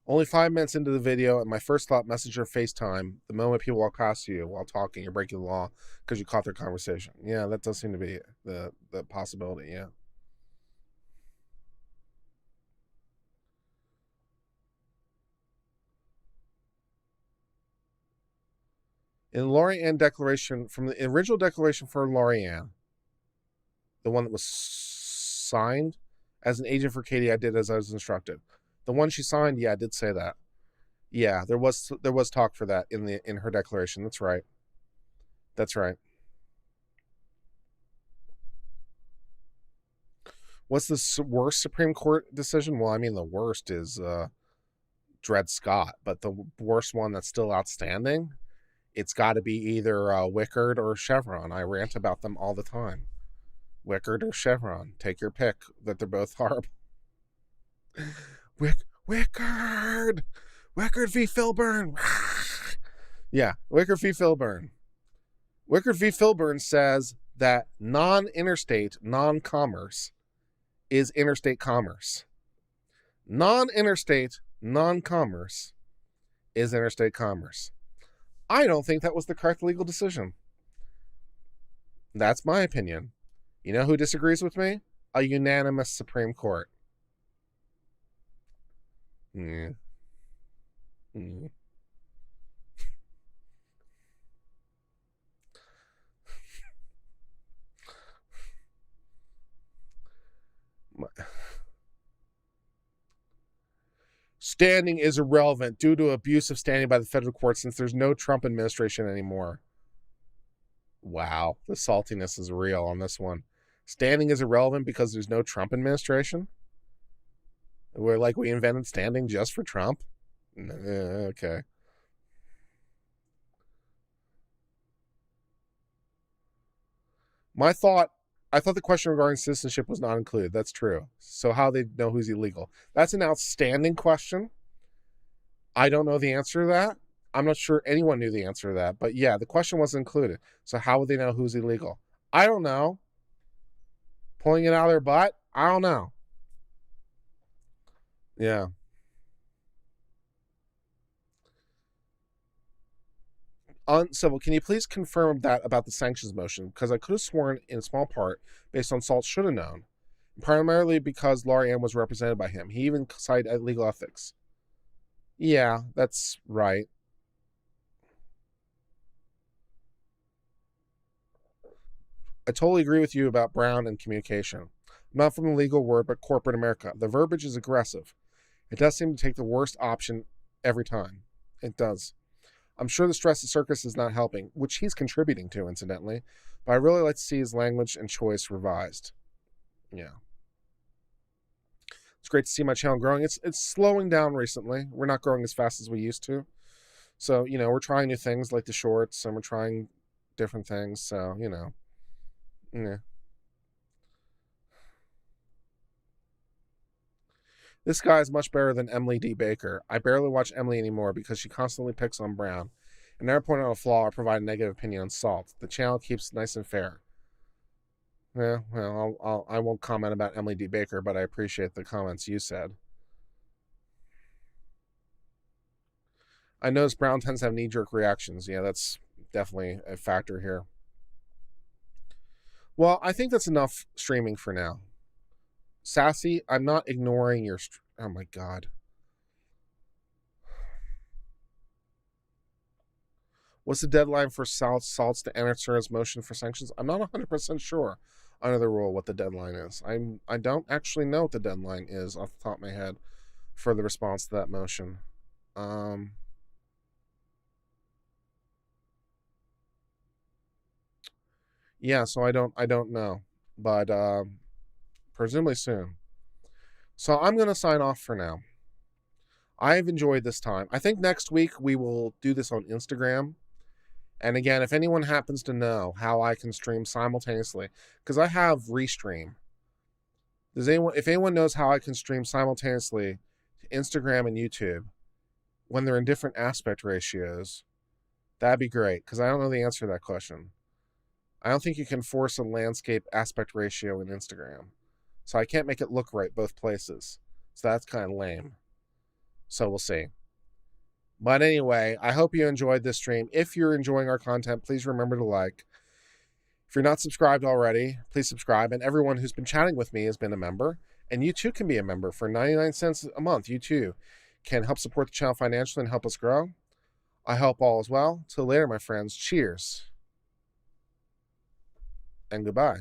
Only 5 minutes into the video, and my first thought, Messenger FaceTime. The moment people walk past you while talking, you're breaking the law because you caught their conversation. Yeah, that does seem to be the possibility, yeah. In the Lorianne declaration, from the original declaration for Lorianne, the one that was signed as an agent for Katie, I did as I was instructed. The one she signed, yeah, I did say that. Yeah, there was talk for that in her declaration. That's right. That's right. What's the worst Supreme Court decision? Well, I mean, the worst is Dred Scott, but the worst one that's still outstanding, it's got to be either Wickard or Chevron. I rant about them all the time. Wickard or Chevron. Take your pick, that they're both horrible. Wickard v. Filburn. Yeah, Wickard v. Filburn. Wickard v. Filburn says that non-interstate, non-commerce is interstate commerce. Non-interstate, non-commerce is interstate commerce. I don't think that was the correct legal decision. That's my opinion. You know who disagrees with me? A unanimous Supreme Court. Standing is irrelevant due to abuse of standing by the federal court since there's no Trump administration anymore. Wow, the saltiness is real on this one. Standing is irrelevant because there's no Trump administration? We invented standing just for Trump? Okay. I thought the question regarding citizenship was not included. That's true. So how they know who's illegal? That's an outstanding question. I don't know the answer to that. I'm not sure anyone knew the answer to that. But yeah, the question wasn't included. So how would they know who's illegal? I don't know. Pulling it out of their butt? I don't know. Yeah. Uncivil, can you please confirm that about the sanctions motion? Because I could have sworn, in small part, based on Salt should have known. Primarily because Lorianne was represented by him. He even cited legal ethics. Yeah, that's right. I totally agree with you about Brown and communication. I'm not from the legal word, but corporate America. The verbiage is aggressive. It does seem to take the worst option every time. It does. I'm sure the stress of circus is not helping, which he's contributing to, incidentally, but I really like to see his language and choice revised. Yeah. It's great to see my channel growing. It's slowing down recently. We're not growing as fast as we used to. So, we're trying new things like the shorts, and we're trying different things. So, yeah. This guy is much better than Emily D. Baker. I barely watch Emily anymore because she constantly picks on Brown. And never point out a flaw or provide a negative opinion on Salt. The channel keeps nice and fair. Yeah, well, I won't comment about Emily D. Baker, but I appreciate the comments you said. I notice Brown tends to have knee-jerk reactions. Yeah, that's definitely a factor here. Well, I think that's enough streaming for now. Sassy, I'm not ignoring your... Oh, my God. What's the deadline for Salts to answer his motion for sanctions? I'm not 100% sure under the rule what the deadline is. I don't actually know what the deadline is off the top of my head for the response to that motion. Yeah, so I don't know, but presumably soon. So I'm going to sign off for now. I've enjoyed this time. I think next week we will do this on Instagram. And again, if anyone happens to know how I can stream simultaneously, because I have Restream. If anyone knows how I can stream simultaneously to Instagram and YouTube when they're in different aspect ratios, that'd be great, because I don't know the answer to that question. I don't think you can force a landscape aspect ratio in Instagram. So I can't make it look right both places. So that's kind of lame. So we'll see. But anyway, I hope you enjoyed this stream. If you're enjoying our content, please remember to like. If you're not subscribed already, please subscribe. And everyone who's been chatting with me has been a member. And you too can be a member for 99 cents a month. You too can help support the channel financially and help us grow. I hope all is well. Till later, my friends. Cheers. And goodbye.